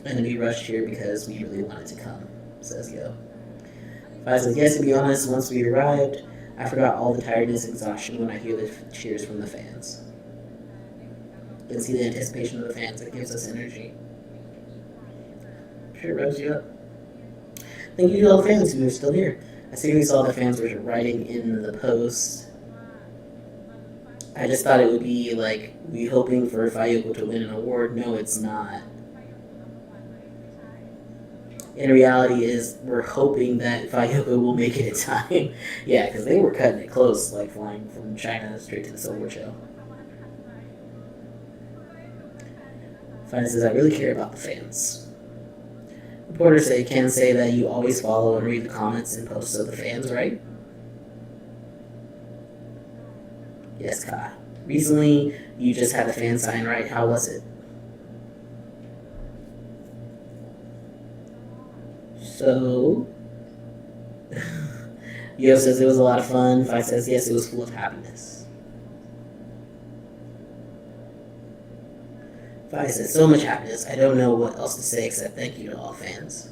And we rushed here because we really wanted to come, says Yo. Faye says, yes, to be honest, once we arrived, I forgot all the tiredness and exhaustion when I hear the cheers from the fans. You can see the anticipation of the fans that gives us energy. Sure, revs you up. Thank you to all the fans who are still here. I seriously saw the fans were writing in the post. I just thought it would be like, we hoping for Faye Yoko to win an award. No, it's not. In reality is, we're hoping that Faye Yoko will make it in time. Yeah, because they were cutting it close, like flying from China straight to the Silver Show. Faye says, I really care about the fans. Reporters can say that you always follow and read the comments and posts of the fans, right? Yes, Ka. Recently, you just had the fan sign, right? How was it? So... Yo says it was a lot of fun. Faye says, yes, it was full of happiness. Faye says, so much happiness. I don't know what else to say except thank you to all fans.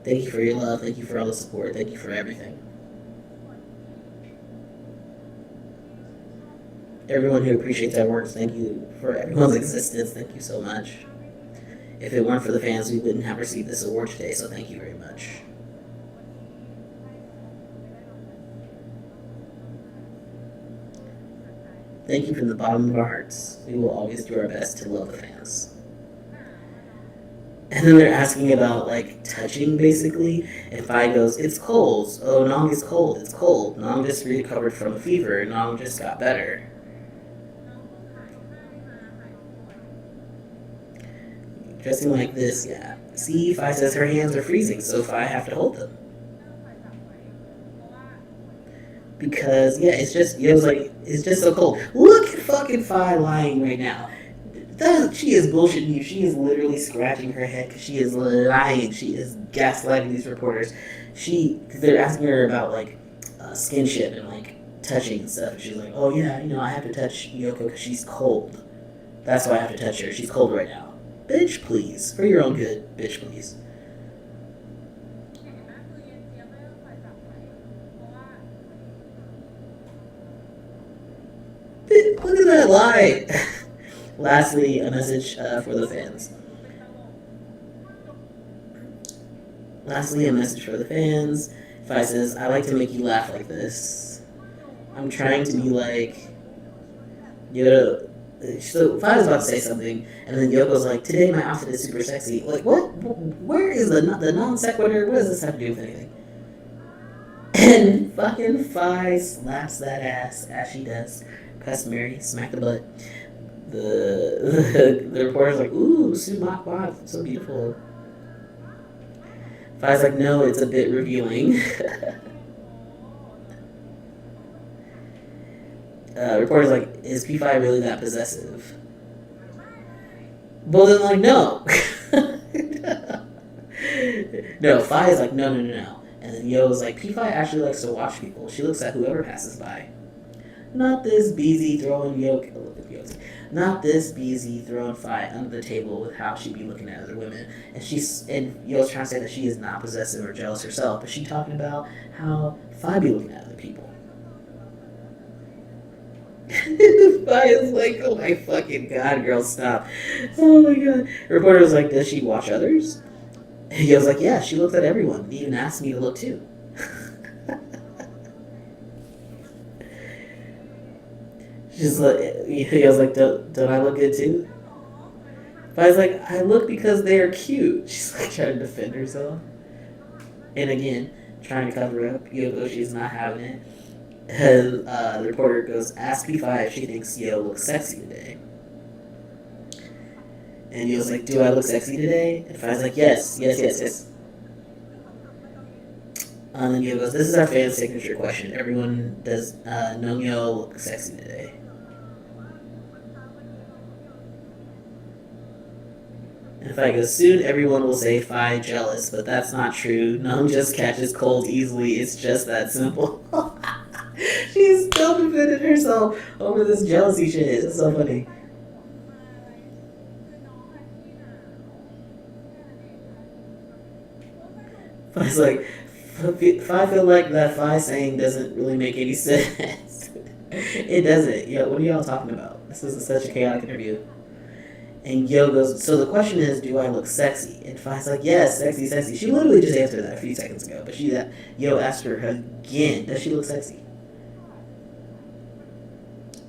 Thank you for your love. Thank you for all the support. Thank you for everything. Everyone who appreciates our works, thank you for everyone's existence. Thank you so much. If it weren't for the fans, we wouldn't have received this award today, so thank you very much. Thank you from the bottom of our hearts. We will always do our best to love the fans. And then they're asking about, like, touching, basically. And Faye goes, it's cold. Oh, Nong is cold. It's cold. Nong just recovered from a fever. Nong just got better. Dressing like this, yeah. See, Faye says her hands are freezing, so Faye have to hold them. Because, yeah, it's just, it was like, it's just so cold. Look at fucking Faye lying right now. She is bullshitting you. She is literally scratching her head because she is lying. She is gaslighting these reporters. Because they're asking her about, like, skinship and, like, touching and stuff. And she's like, oh, yeah, I have to touch Yoko because she's cold. That's why I have to touch her. She's cold right now. Bitch, please. For your own good. Bitch, please. Look at that lie. Lastly, a message for the fans. Faye says, I like to make you laugh like this. I'm trying to be like... So Faye was about to say something, and then Yoko's like, "Today my outfit is super sexy." Like, what? Where is the non sequitur? What does this have to do with anything? And fucking Faye slaps that ass as she does. Customary, smack the butt. The reporter's like, "Ooh, sumak bot, so beautiful." Faye's like, "No, it's a bit revealing." Reporter's like, "Is P5 really that possessive?" Well, then, like, no. No, Faye's like, no. And then Yo's like, P5 actually likes to watch people. She looks at whoever passes by. Not this BZ throwing Yoko. Not this BZ throwing Faye under the table with how she be looking at other women. And Yo's trying to say that she is not possessive or jealous herself, but she's talking about how Faye be looking at other people. Faye is like, oh my fucking god, girl, stop. Oh my god. The reporter was like, does she watch others? And he was like, yeah, she looks at everyone. He even asked me to look too. She's like, he was like, don't I look good too? But I was like, I look because they are cute. She's like trying to defend herself. And again, trying to cover up Yoko, she's not having it. And the reporter goes, ask P5 if she thinks Yo looks sexy today. And Yo's like, do I look sexy today? And Faye's like, yes. And then Yo goes, this is our fan signature question. Everyone does know Yo look sexy today. And Faye goes, soon everyone will say Faye jealous, but that's not true. None just catches colds easily. It's just that simple. She's still defended herself over this jealousy shit. It's so funny. Faye's like, I feel like that Faye saying doesn't really make any sense. It doesn't. Yo, what are y'all talking about? This is such a chaotic interview. And Yo goes, so the question is, do I look sexy? And Faye's like, yes, sexy. She literally just answered that a few seconds ago. But Yo asked her again, does she look sexy?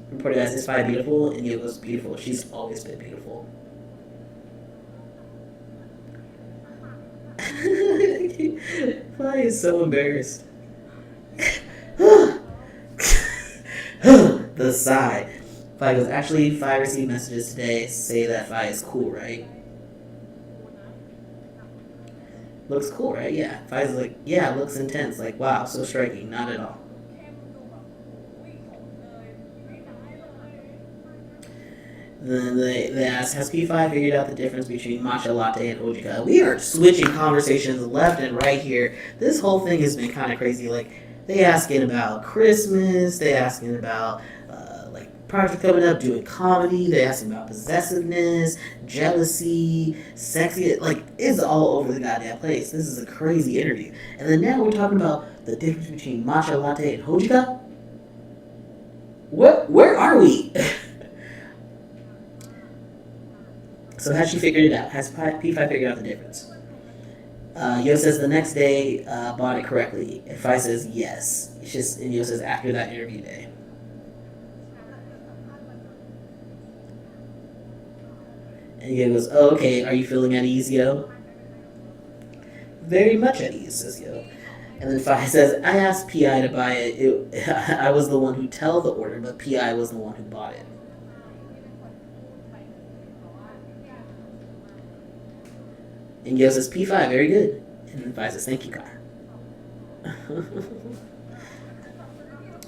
Reporter asks, is Faye beautiful? And Yo goes, beautiful. She's always been beautiful. Faye is so embarrassed. The sigh. Faye goes, actually, Faye received messages today say that Faye is cool, right? Looks cool, right? Yeah. Faye's like, yeah, looks intense. Like, wow, so striking. Not at all. Then they ask, has P5 figured out the difference between Matcha, Latte, and Hojicha? We are switching conversations left and right here. This whole thing has been kind of crazy. Like, they asking about Christmas. They asking about, project coming up, doing comedy. They asking about possessiveness, jealousy, sexy. Like, it's all over the goddamn place. This is a crazy interview. And then now we're talking about the difference between Matcha, Latte, and Hojicha? Where are we? So has she figured it out? Has P5 figured out the difference? Yo says the next day bought it correctly. And Faye says yes. And Yo says after that interview day. And Yo goes, oh, okay, are you feeling at ease, Yo? Very much at ease, says Yo. And then Faye says, I asked PI to buy it. I was the one who tell the order, but PI was the one who bought it. And Yo says, P5, very good. And then Faye says, thank you, Car.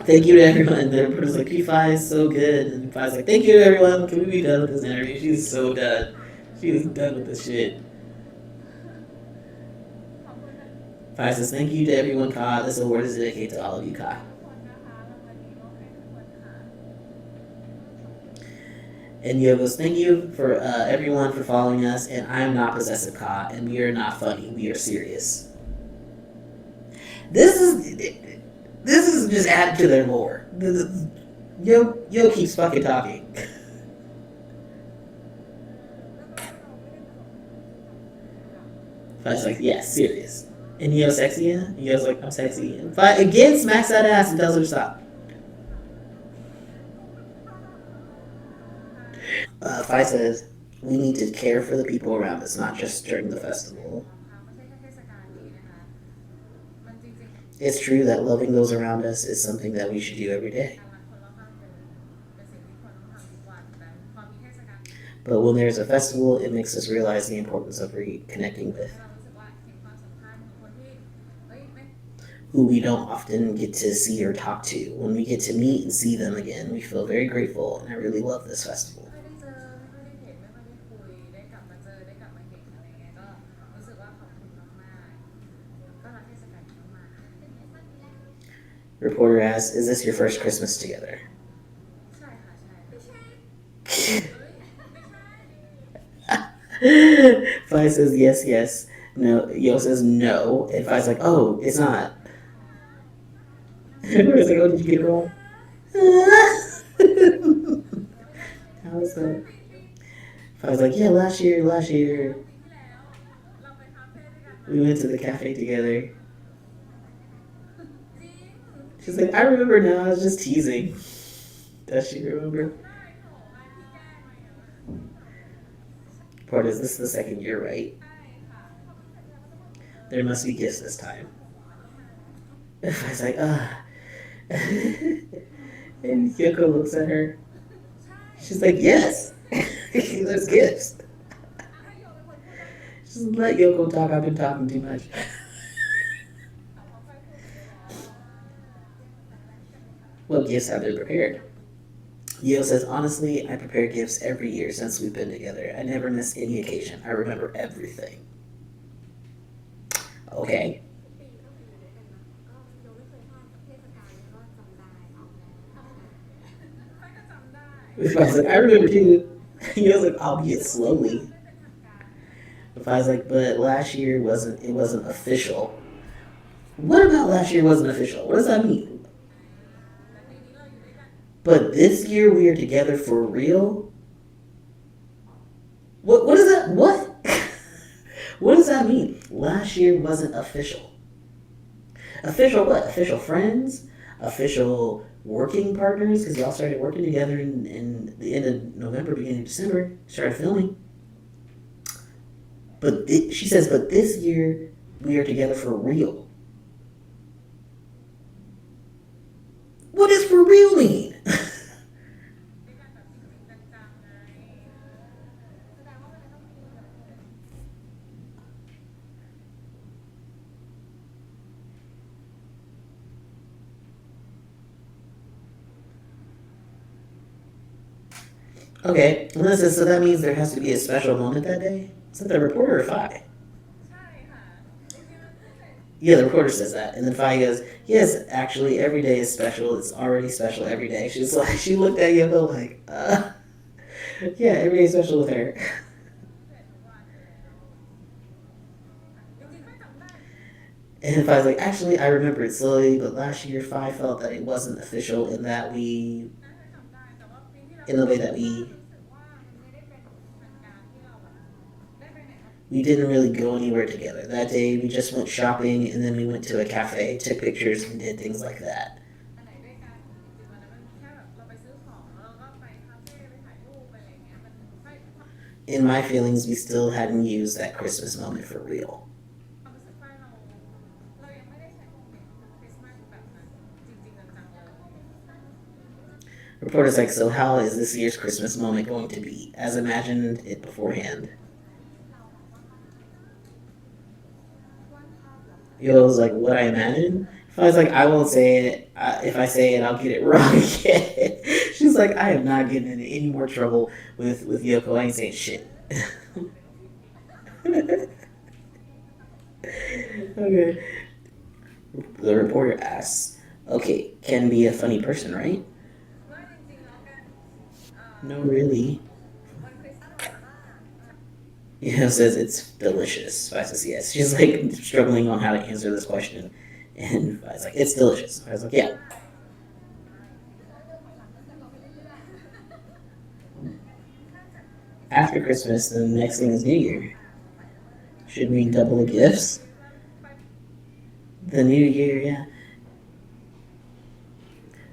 Thank you to everyone. And the reporter's like, P5 is so good. And Faye's like, thank you to everyone. Can we be done with this interview? She's so done. She is done with this shit. Faye says, thank you to everyone, Ka. This award is dedicated to all of you, Ka. And Yo goes, thank you for everyone for following us, and I am not possessive, Ka, and we are not funny, we are serious. This is just added to their lore. Yo keeps fucking talking. Faye's like, yeah, serious. And Yo's sexy, yeah? And Yo's like, I'm sexy. And Faye again smacks that ass and tells her to stop. Faye says, we need to care for the people around us, not just during the festival. It's true that loving those around us is something that we should do every day. But when there's a festival, it makes us realize the importance of reconnecting with who we don't often get to see or talk to. When we get to meet and see them again, we feel very grateful, and I really love this festival. Reporter asks, is this your first Christmas together? Faye says yes, yes. No, Yo says no, and Faye's like, oh, it's not. Everyone's like, oh, did you get it wrong? How was that? Faye's like, yeah, last year, we went to the cafe together. She's like, I remember now, I was just teasing. Does she remember? Part is this the second year, right? There must be gifts this time. I was like, And Yoko looks at her. She's like, yes. There's gifts. Just let Yoko talk. I've been talking too much. What gifts have been prepared? Yo says, honestly, I prepare gifts every year since we've been together. I never miss any occasion. I remember everything. Okay. Faye's like, I remember too. He was like, albeit slowly. Faye's like, but last year wasn't official. What about last year wasn't official? What does that mean? But this year we are together for real? What is that? What? What does that mean? Last year wasn't official. Official what? Official friends? Official working partners? Because y'all started working together in the end of November, beginning of December. Started filming. But she says, but this year we are together for real. What does for real mean? Okay, and listen, so that means there has to be a special moment that day? Is that the reporter or Faye? Yeah, the reporter says that. And then Faye goes, yes, actually, every day is special. It's already special every day. She's like, she looked at Yoko like, yeah, every day is special with her. And Faye's like, actually, I remember it slowly, but last year Faye felt that it wasn't official in the way that we didn't really go anywhere together. That day we just went shopping and then we went to a cafe, took pictures and did things like that. In my feelings, we still hadn't used that Christmas moment for real. Reporter's like, so how is this year's Christmas moment going to be, as imagined it beforehand? Yo was like, what I imagine? If I was like, I won't say it. If I say it, I'll get it wrong again. She's like, I am not getting into any more trouble with Yoko. I ain't saying shit. Okay. The reporter asks, okay, can be a funny person, right? No, really. Says it's delicious. Faye says yes. She's like struggling on how to answer this question. And Faye's like, it's delicious. I was like, yeah. After Christmas, the next thing is New Year. Should we double the gifts? The New Year, yeah.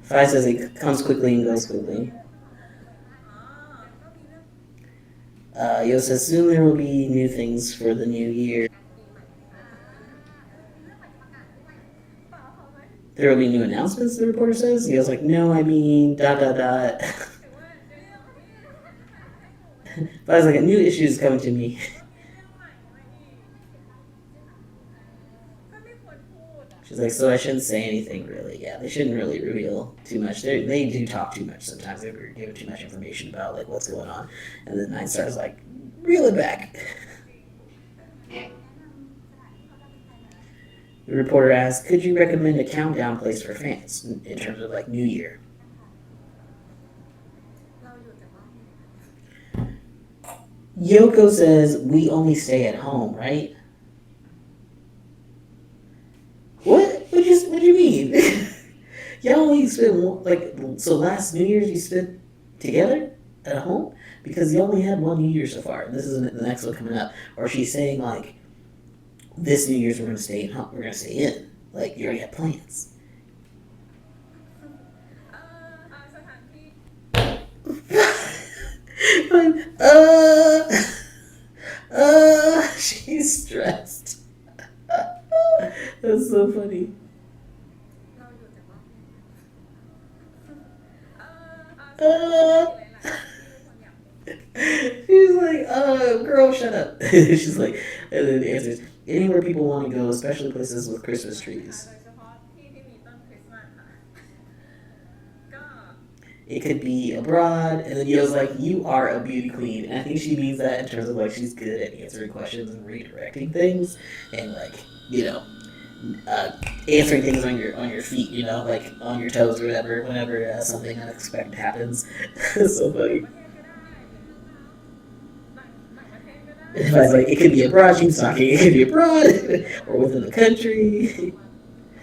Faye says it comes quickly and goes quickly. Yo says soon there will be new things for the new year. There will be new announcements, the reporter says. Yo's like, no, I mean, dot, dot, dot. But I was like, a new issue is coming to me. She's like, so I shouldn't say anything really. Yeah, they shouldn't really reveal too much. They do talk too much sometimes. They give too much information about like what's going on, and then Nine Star's like, reel it back. The reporter asks, could you recommend a countdown place for fans in terms of like New Year? Yoko says, we only stay at home, right? What? What do you mean? Y'all only spent like, so last New Year's you spent together at home? Because you only had one New Year so far, and this is the next one coming up. Or she's saying like, this New Year's we're gonna stay in. We're gonna stay in. Like you already have plans. She's stressed. That's so funny. She's like, girl, shut up. She's like, and then the answer is, anywhere people want to go, especially places with Christmas trees. It could be abroad, and then Yo's like, you are a beauty queen. And I think she means that in terms of like she's good at answering questions and redirecting things, and like, you know, answering things on your feet, you know, like on your toes or whatever, whenever something unexpected happens. It's so funny. If I was like, it could be abroad, she's talking, it could be abroad, or within the country.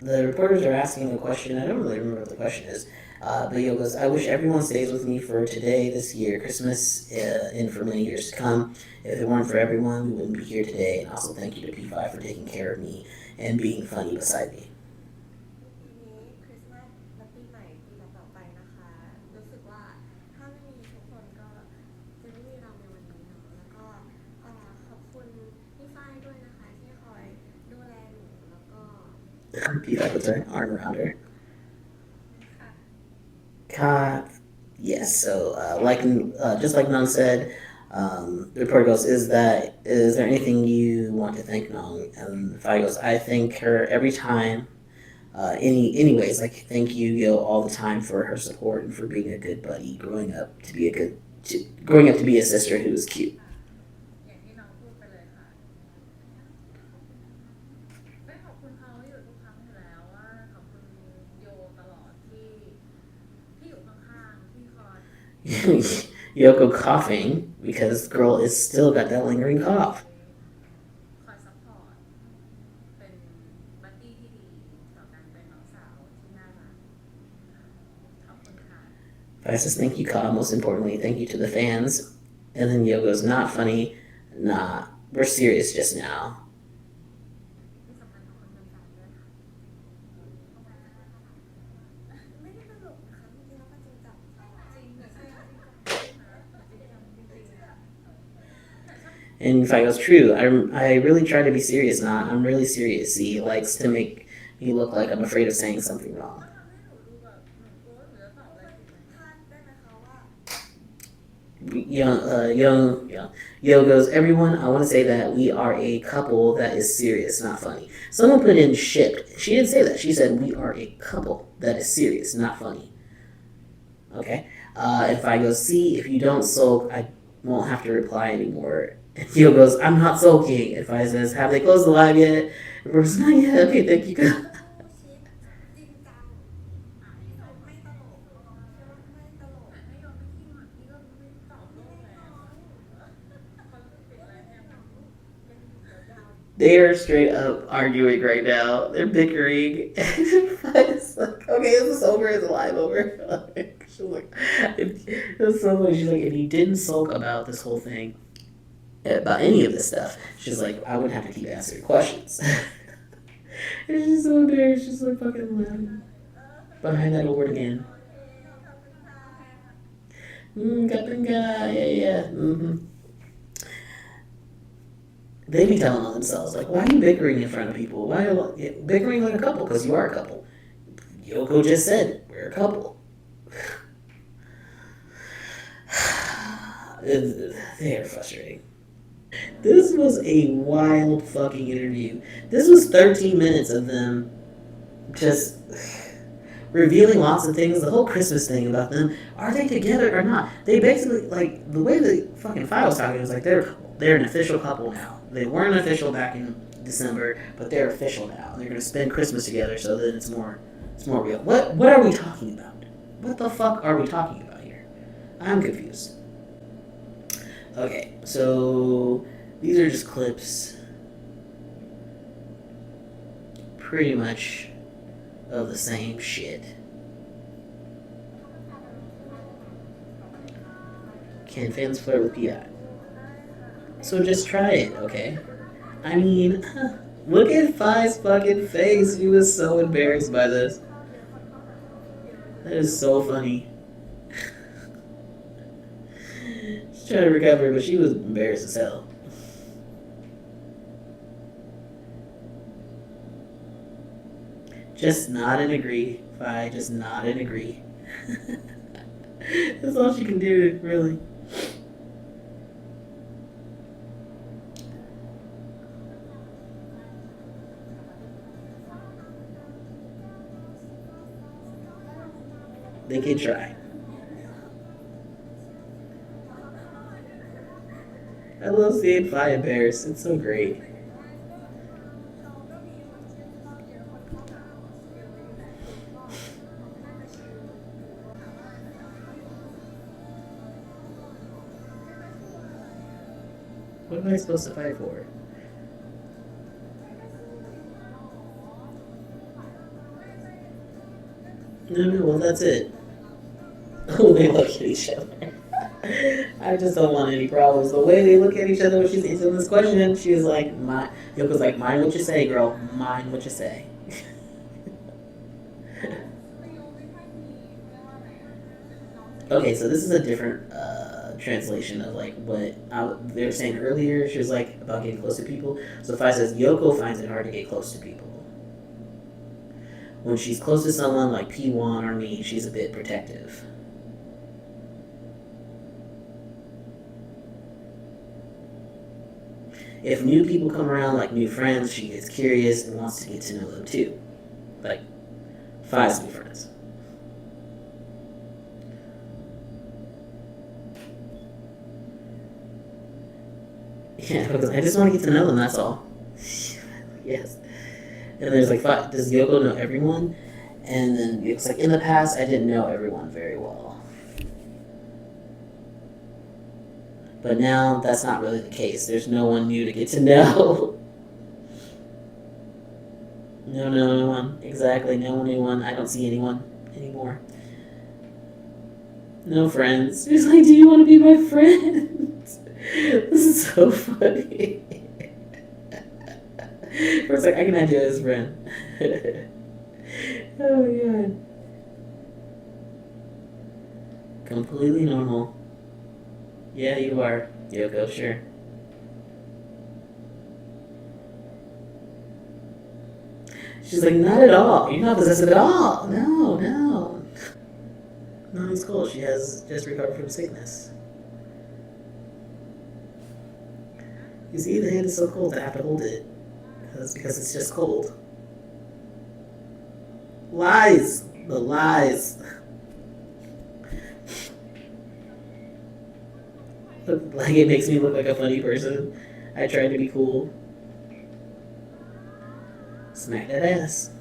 The reporters are asking a question. I don't really remember what the question is. But Yo goes, I wish everyone stays with me for today, this year, Christmas, and for many years to come. If it weren't for everyone, we wouldn't be here today. And also thank you to P5 for taking care of me and being funny beside me. P5 puts her arm around her. Yes, so just like Nun said, the reporter goes, is there anything you want to thank Nun? And Faye goes, I thank her every time. Anyways, like thank you, Yo, all the time for her support and for being a good buddy, growing up to be a sister who was cute. Yoko coughing because girl is still got that lingering cough. Faye says thank you, Ka. Most importantly, thank you to the fans. And then Yoko's not funny. Nah, we're serious just now. And Faye goes, true. I really try to be serious, Nah. I'm really serious. He likes to make me look like I'm afraid of saying something wrong. Yo goes, everyone, I want to say that we are a couple that is serious, not funny. Someone put in shipped. She didn't say that. She said we are a couple that is serious, not funny. Okay. If I go, see, if you don't sulk, I won't have to reply anymore. And Yo goes, I'm not sulking. If I says, have they closed the live yet? And Bruce, not yet. Okay, thank you. They are straight up arguing right now. They're bickering. It's like, okay, is this over? Is it live over? She's like, it's so funny. She's like, if you didn't sulk about this whole thing, about any of this stuff, she's like, I wouldn't have to keep answering questions. And she's so embarrassed. She's like fucking laughing behind that word again. Kapinga, yeah. Mm-hmm. They be telling on themselves, like, why are you bickering in front of people? Why are you bickering like a couple? Because you are a couple. Yoko just said, we're a couple. They're frustrating. This was a wild fucking interview. This was 13 minutes of them just revealing lots of things. The whole Christmas thing about them. Are they together or not? They basically, like, the way the fucking file was talking, it was like they're a couple. They're an official couple now. They weren't official back in December, but they're official now. They're gonna spend Christmas together, so that it's more real. What are we talking about? What the fuck are we talking about here? I'm confused. Okay, so these are just clips, pretty much of the same shit. Can fans flirt with PI? So just try it, okay? I mean, look at Faye's fucking face. She was so embarrassed by this. That is so funny. She's trying to recover, but she was embarrassed as hell. Just nod and agree, Faye. Just nod and agree. That's all she can do, really. They can try. I love seeing Faye embarrassed. It's so great. What am I supposed to fight for? No, well, that's it. Oh, they look at each other. I just don't want any problems. The way they look at each other when she's answering this question, she was like, Yoko's like, mind what you say, girl. Mind what you say. Okay, so this is a different translation of like what they were saying earlier. She was like about getting close to people. So Faye says, Yoko finds it hard to get close to people. When she's close to someone like P1 or me, she's a bit protective. If new people come around, like new friends, she gets curious and wants to get to know them too. Like, Faye's new friends. Yeah, because I just want to get to know them, that's all. Yes. And there's like, does Yoko know everyone? And then it's like, in the past, I didn't know everyone very well. But now, that's not really the case. There's no one new to get to know. No one. Exactly, no new one. I don't see anyone anymore. No friends. She's like, do you want to be my friend? This is so funny. First, like, I can have you as a friend. Oh my god. Completely normal. Yeah, you are, Yoko, sure. She's like, not at all. You're not possessive at all. No. No, it's cool. She has just recovered from sickness. You see, the hand is so cold, I have to hold it. Because it's just cold. Lies! The lies. Like, it makes me look like a funny person. I tried to be cool. Smack that ass.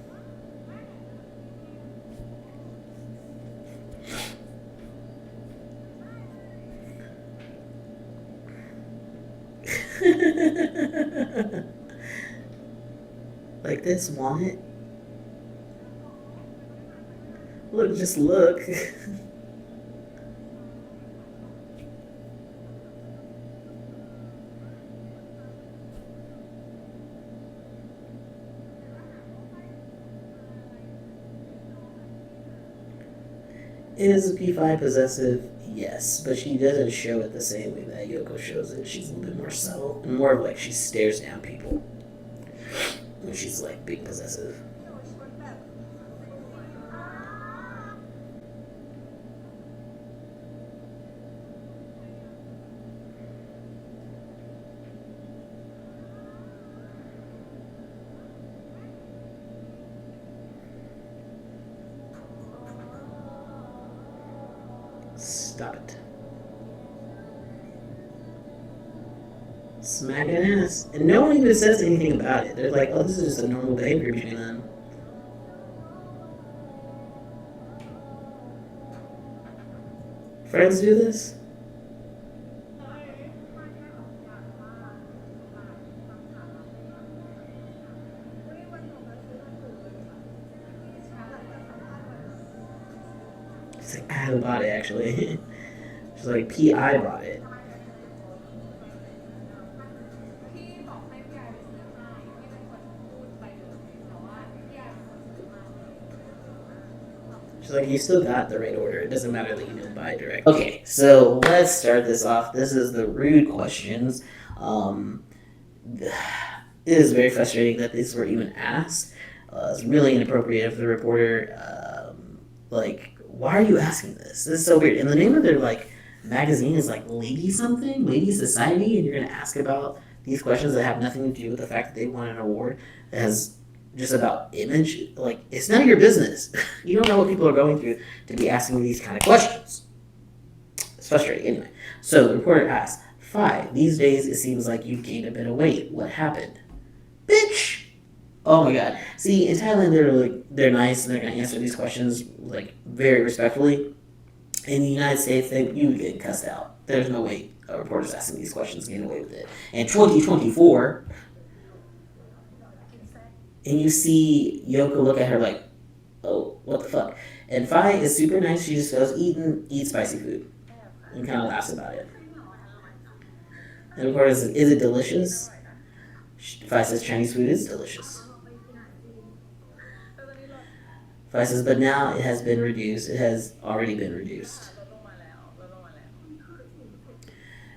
Like this, want it? Look, just look. Is P5 possessive? Yes, but she doesn't show it the same way that Yoko shows it. She's a little bit more subtle and more of like she stares down people when she's like being possessive. Stop it. Smacking ass. And no one even says anything about it. They're like, oh, this is just a normal behavior between them. Friends do this? She's like, I bought it actually. She's like, P.I. bought it. She's like, you still got the right order. It doesn't matter that you didn't buy it directly. Okay, so let's start this off. This is the rude questions. It is very frustrating that these were even asked. It's really inappropriate of the reporter. Like, why are you asking this? This is so weird. And the name of their like magazine is like Lady something, Lady Society, and you're gonna ask about these questions that have nothing to do with the fact that they won an award that has just about image. Like, it's none of your business. You don't know what people are going through to be asking these kind of questions. It's frustrating. Anyway, so the reporter asks, Faye, these days it seems like you've gained a bit of weight. What happened? Bitch! Oh my god. See, in Thailand, they're nice and they're going to answer these questions like very respectfully. In the United States, you would get cussed out. There's no way a reporter's asking these questions getting away with it. In 2024, and you see Yoko look at her like, oh, what the fuck? And Faye is super nice. She just goes, eat spicy food. And kind of laughs about it. And of course, is it delicious? Faye says Chinese food is delicious. Faye says, but now it has been reduced. It has already been reduced.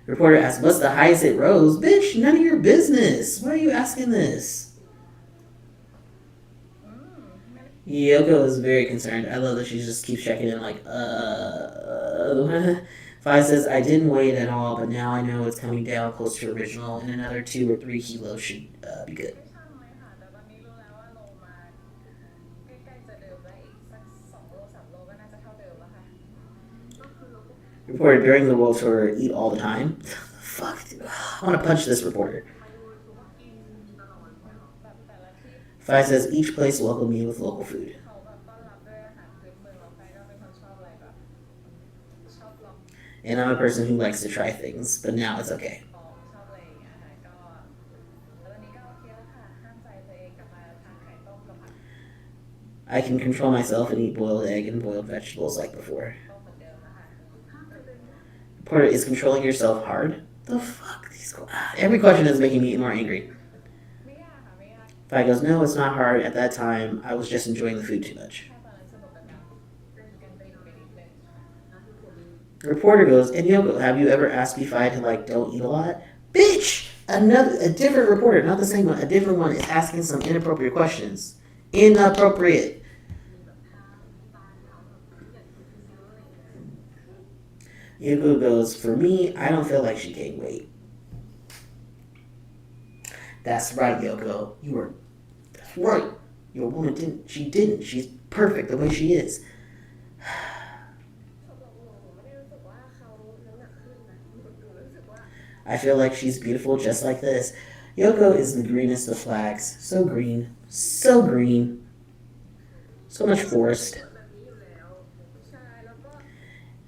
Reporter asks, what's the highest it rose? Bitch, none of your business. Why are you asking this? Yoko is very concerned. I love that she just keeps checking in like, Faye says, I didn't weigh it at all, but now I know it's coming down close to original, and another 2 or 3 kilos should be good. Reporter, during the world tour, eat all the time? Fuck, dude. I want to punch this reporter. Faye says, each place welcomed me with local food. And I'm a person who likes to try things, but now it's okay. I can control myself and eat boiled egg and boiled vegetables like before. Reporter, is controlling yourself hard? The fuck? Every question is making me more angry. Faye goes, no, it's not hard. At that time, I was just enjoying the food too much. Reporter goes, and Yoko, have you ever asked Faye to like don't eat a lot? Bitch! A different reporter, not the same one, a different one is asking some inappropriate questions. Inappropriate. Yoko goes, for me, I don't feel like she gained weight. That's right, Yoko. That's right. Your woman didn't. She didn't. She's perfect the way she is. I feel like she's beautiful just like this. Yoko is the greenest of flags. So green. So green. So much forest.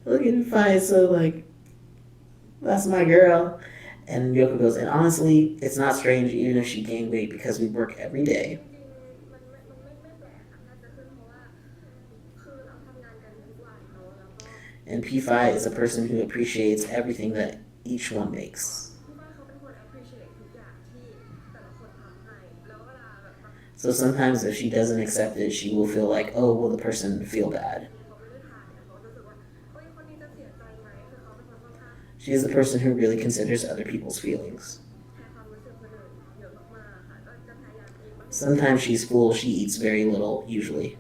Look at Faye, so like, that's my girl. And Yoko goes, and honestly, it's not strange even if she gained weight because we work every day. And Faye is a person who appreciates everything that each one makes. So sometimes if she doesn't accept it, she will feel like, oh, will the person feel bad? She's the person who really considers other people's feelings. Sometimes she's full, she eats very little, usually.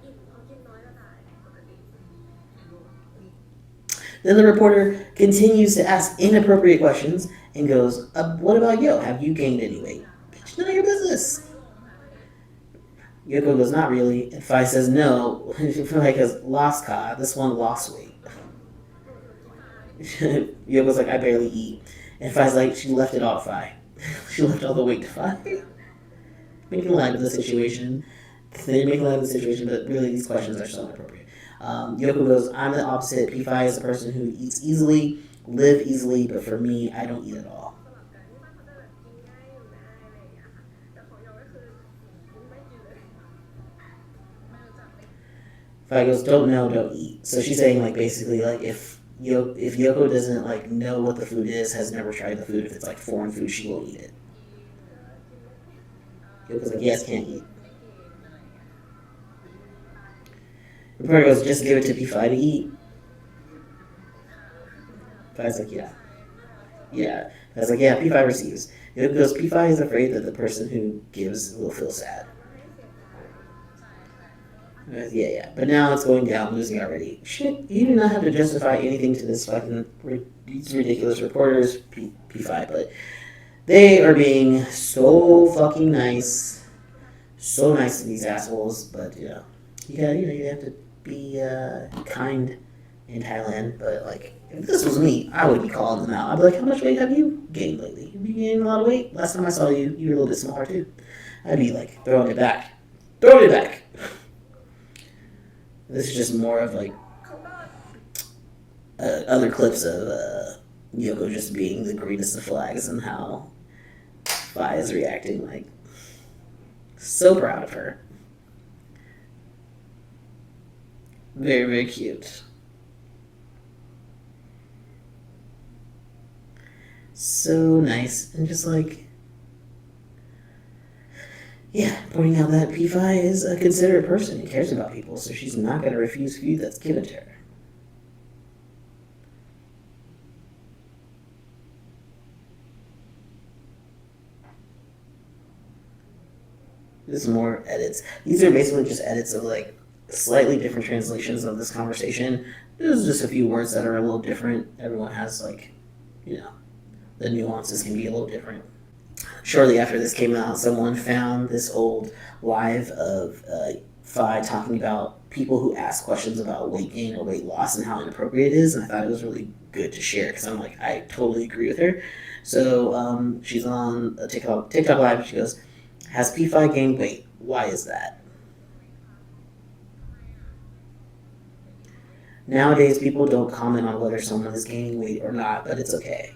Then the reporter continues to ask inappropriate questions and goes, what about Yo? Have you gained any weight? Bitch, none of your business. Yoko goes, not really. And Faye says, no. Faye goes, lost ka. This one lost weight. Yoko's like, I barely eat. And Faye's like, she left it all to Faye. She left all the weight to Faye. Making light of the situation. They're making light of the situation, but really these questions are so inappropriate. Yoko goes, I'm the opposite. Faye is a person who eats easily, live easily, but for me, I don't eat at all. Faye goes, don't know, don't eat. So she's saying, like, basically, like, if Yoko doesn't, like, know what the food is, has never tried the food, if it's, like, foreign food, she won't eat it. Yoko's like, yes, can't eat. The reporter goes, just give it to Faye to eat. Faye's like, yeah. Yeah. Faye's like, yeah, Faye receives. Yoko goes, Faye is afraid that the person who gives will feel sad. Yeah. But now it's going down, losing already. Shit, you do not have to justify anything to this fucking these ridiculous reporters, Faye, but they are being so fucking nice. So nice to these assholes, but, you have to be kind in Thailand, but, like, if this was me, I would be calling them out. I'd be like, how much weight have you gained lately? Have you gained a lot of weight? Last time I saw you, you were a little bit smaller, too. I'd be, like, throwing it back. This is just more of, like, other clips of Yoko just being the greenest of flags and how Faye is reacting, like, so proud of her. Very, very cute. So nice. And just like, yeah, pointing out that Faye is a considerate person who cares about people, so she's not going to refuse food that's given to her. There's more edits. These are basically just edits of, like, slightly different translations of this conversation. There's just a few words that are a little different. Everyone has, like, the nuances can be a little different. Shortly after this came out, someone found this old live of Faye talking about people who ask questions about weight gain or weight loss and how inappropriate it is, and I thought it was really good to share because I'm like, I totally agree with her. So she's on a TikTok live, and she goes, has Faye gained weight? Why is that? Nowadays, people don't comment on whether someone is gaining weight or not, but it's okay.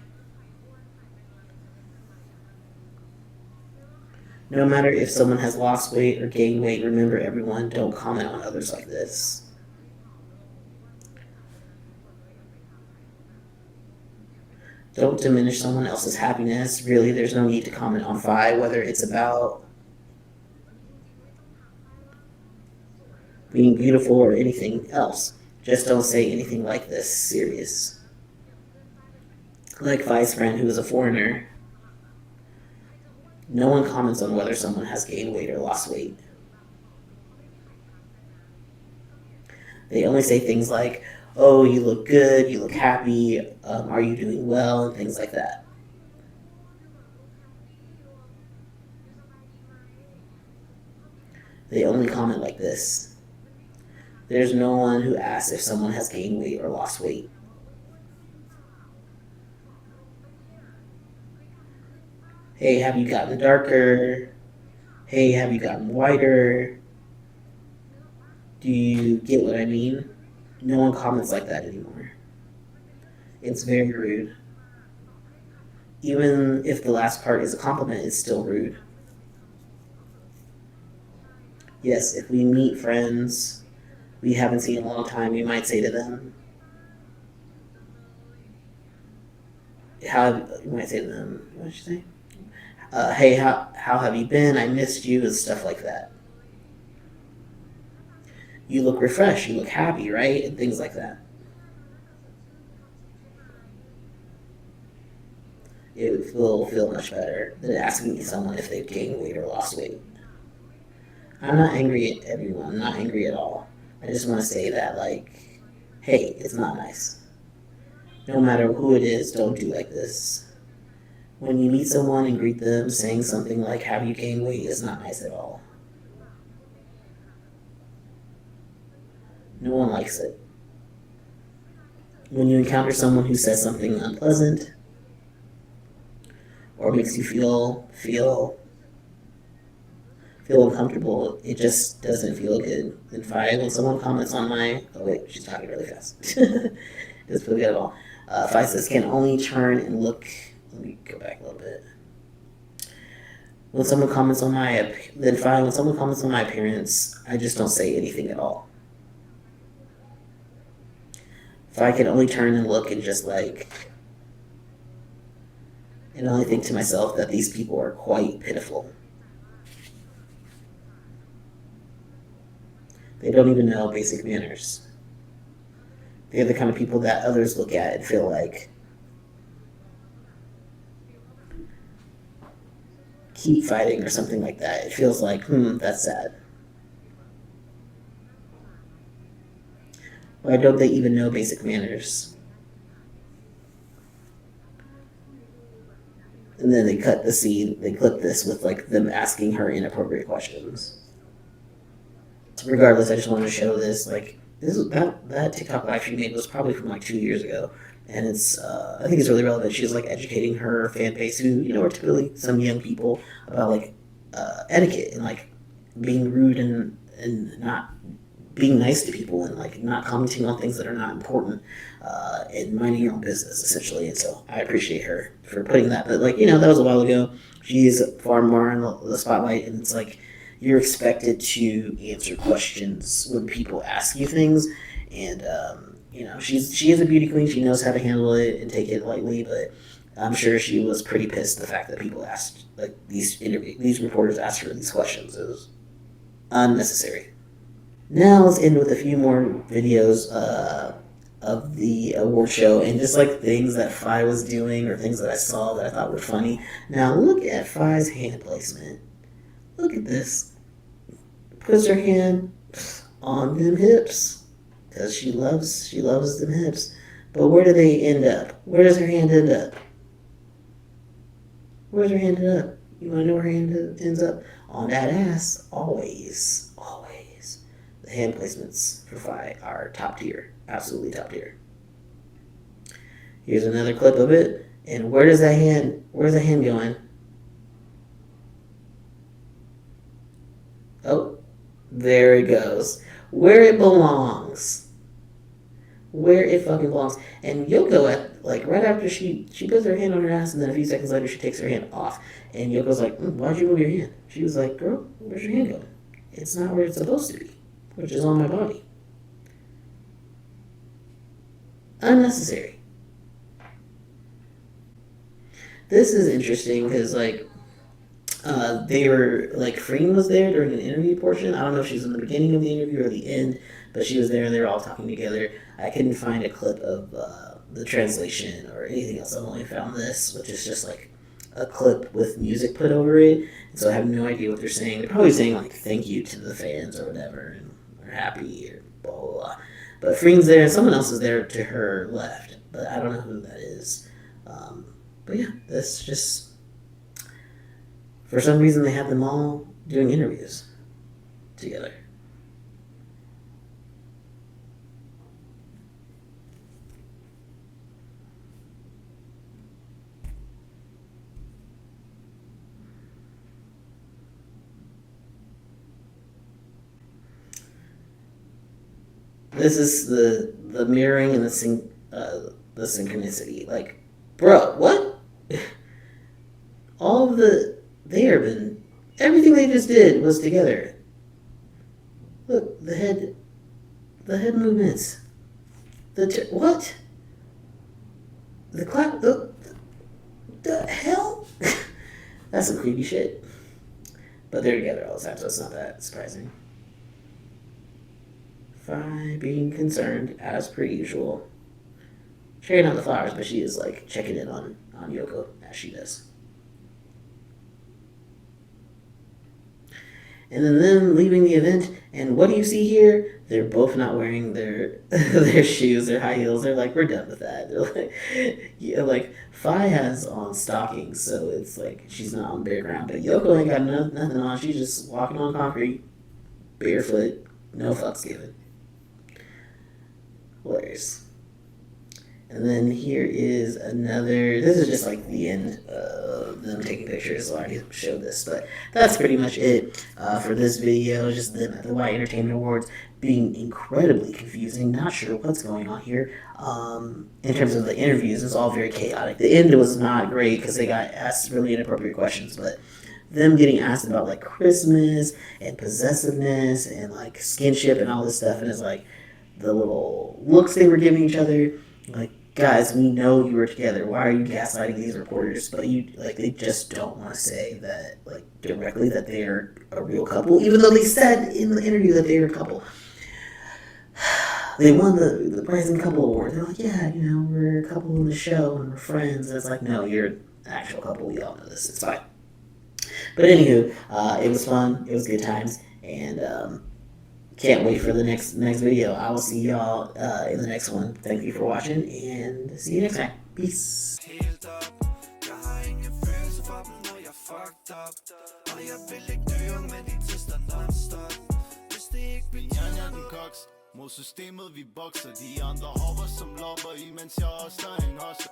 No matter if someone has lost weight or gained weight, remember everyone, don't comment on others like this. Don't diminish someone else's happiness. Really, there's no need to comment on Faye, whether it's about being beautiful or anything else. Just don't say anything like this serious. Like Faye's friend who is a foreigner. No one comments on whether someone has gained weight or lost weight. They only say things like, oh, you look good, you look happy, are you doing well, and things like that. They only comment like this. There's no one who asks if someone has gained weight or lost weight. Hey, have you gotten darker? Hey, have you gotten whiter? Do you get what I mean? No one comments like that anymore. It's very rude. Even if the last part is a compliment, it's still rude. Yes, if we meet friends we haven't seen in a long time, you might say to them, what did you say? Hey, how have you been? I missed you, and stuff like that. You look refreshed, you look happy, right? And things like that. it will feel much better than asking someone if they've gained weight or lost weight. I'm not angry at everyone. I'm not angry at all. I just want to say that, like, hey, it's not nice. No matter who it is, don't do like this. When you meet someone and greet them, saying something like, have you gained weight, is not nice at all. No one likes it. When you encounter someone who says something unpleasant or makes you feel uncomfortable, it just doesn't feel good. And Faye, when someone comments on my... Oh wait, she's talking really fast. Doesn't feel good at all. Faye says, can only turn and look... Let me go back a little bit. When someone comments on my... Then Faye, when someone comments on my appearance, I just don't say anything at all. Faye can only turn and look and just like... And only think to myself that these people are quite pitiful. They don't even know basic manners. They're the kind of people that others look at and feel like, keep fighting or something like that. It feels like, that's sad. Why don't they even know basic manners? And then they cut the scene, they clip this with like them asking her inappropriate questions. Regardless, I just wanted to show this. Like that TikTok live she made was probably from like 2 years ago, and it's I think it's really relevant. She's like educating her fan base, who are typically some young people, about like etiquette and like being rude and not being nice to people and like not commenting on things that are not important and minding your own business essentially. And so I appreciate her for putting that. But like that was a while ago. She's far more in the spotlight, and it's like, you're expected to answer questions when people ask you things, and she is a beauty queen. She knows how to handle it and take it lightly, but I'm sure she was pretty pissed the fact that people asked, like these reporters asked her these questions. It was unnecessary. Now let's end with a few more videos of the award show and just like things that Faye was doing or things that I saw that I thought were funny. Now look at Faye's hand placement. Look at this. Puts her hand on them hips because she loves them hips. But where do they end up? Where does her hand end up? Where's her hand end up? You want to know where her hand ends up? On that ass. Always. Always. The hand placements for Faye are top tier. Absolutely top tier. Here's another clip of it. And where's the hand going? Oh. There it goes. Where it belongs. Where it fucking belongs. And Yoko, right after she puts her hand on her ass, and then a few seconds later she takes her hand off. And Yoko's like, why'd you move your hand? She was like, girl, where's your hand going? It's not where it's supposed to be, which is on my body. Unnecessary. This is interesting because, they were, Freen was there during an interview portion. I don't know if she was in the beginning of the interview or the end, but she was there and they were all talking together. I couldn't find a clip of the translation or anything else. I've only found this, which is just, a clip with music put over it. And so I have no idea what they're saying. They're probably saying, thank you to the fans or whatever, and we're happy, or blah, blah, blah. But Freen's there, and someone else is there to her left, but I don't know who that is. But yeah, that's just... For some reason, they have them all doing interviews together. This is the mirroring and the synchronicity. Bro, what? All of everything they just did was together. Look, the head movements. What? The clap, the hell? That's some creepy shit. But they're together all the time, so it's not that surprising. Faye being concerned, as per usual. Sharing out the flowers, but she is like checking in on Yoko as she does. And then them leaving the event, and what do you see here? They're both not wearing their their shoes, their high heels. They're like, we're done with that. They're like, yeah, like Faye has on stockings, so it's like she's not on bare ground. But Yoko ain't got nothing on. She's just walking on concrete, barefoot, no fucks given. Hilarious. And then here is another. This is just like the end of them taking pictures. I already showed this, but that's pretty much it for this video. Just them at the White Entertainment Awards being incredibly confusing. Not sure what's going on here. In terms of the interviews, it's all very chaotic. The end was not great because they got asked really inappropriate questions, but them getting asked about like Christmas and possessiveness and like skinship and all this stuff, and it's like the little looks they were giving each other, like, guys, we know you were together. Why are you gaslighting these reporters? But they just don't want to say that, like, directly that they're a real couple, even though they said in the interview that they were a couple. They won the Rising Couple Award. They're like, yeah, we're a couple in the show and we're friends. And it's like, no, you're an actual couple. We all know this. It's fine. But anywho, it was fun. It was good times, and can't wait for the next video. I will see y'all in the next one. Thank you for watching, and see you next time. Peace. Mod systemet vi bokser, de andre hopper som lopper, imens jeg også er en hosser.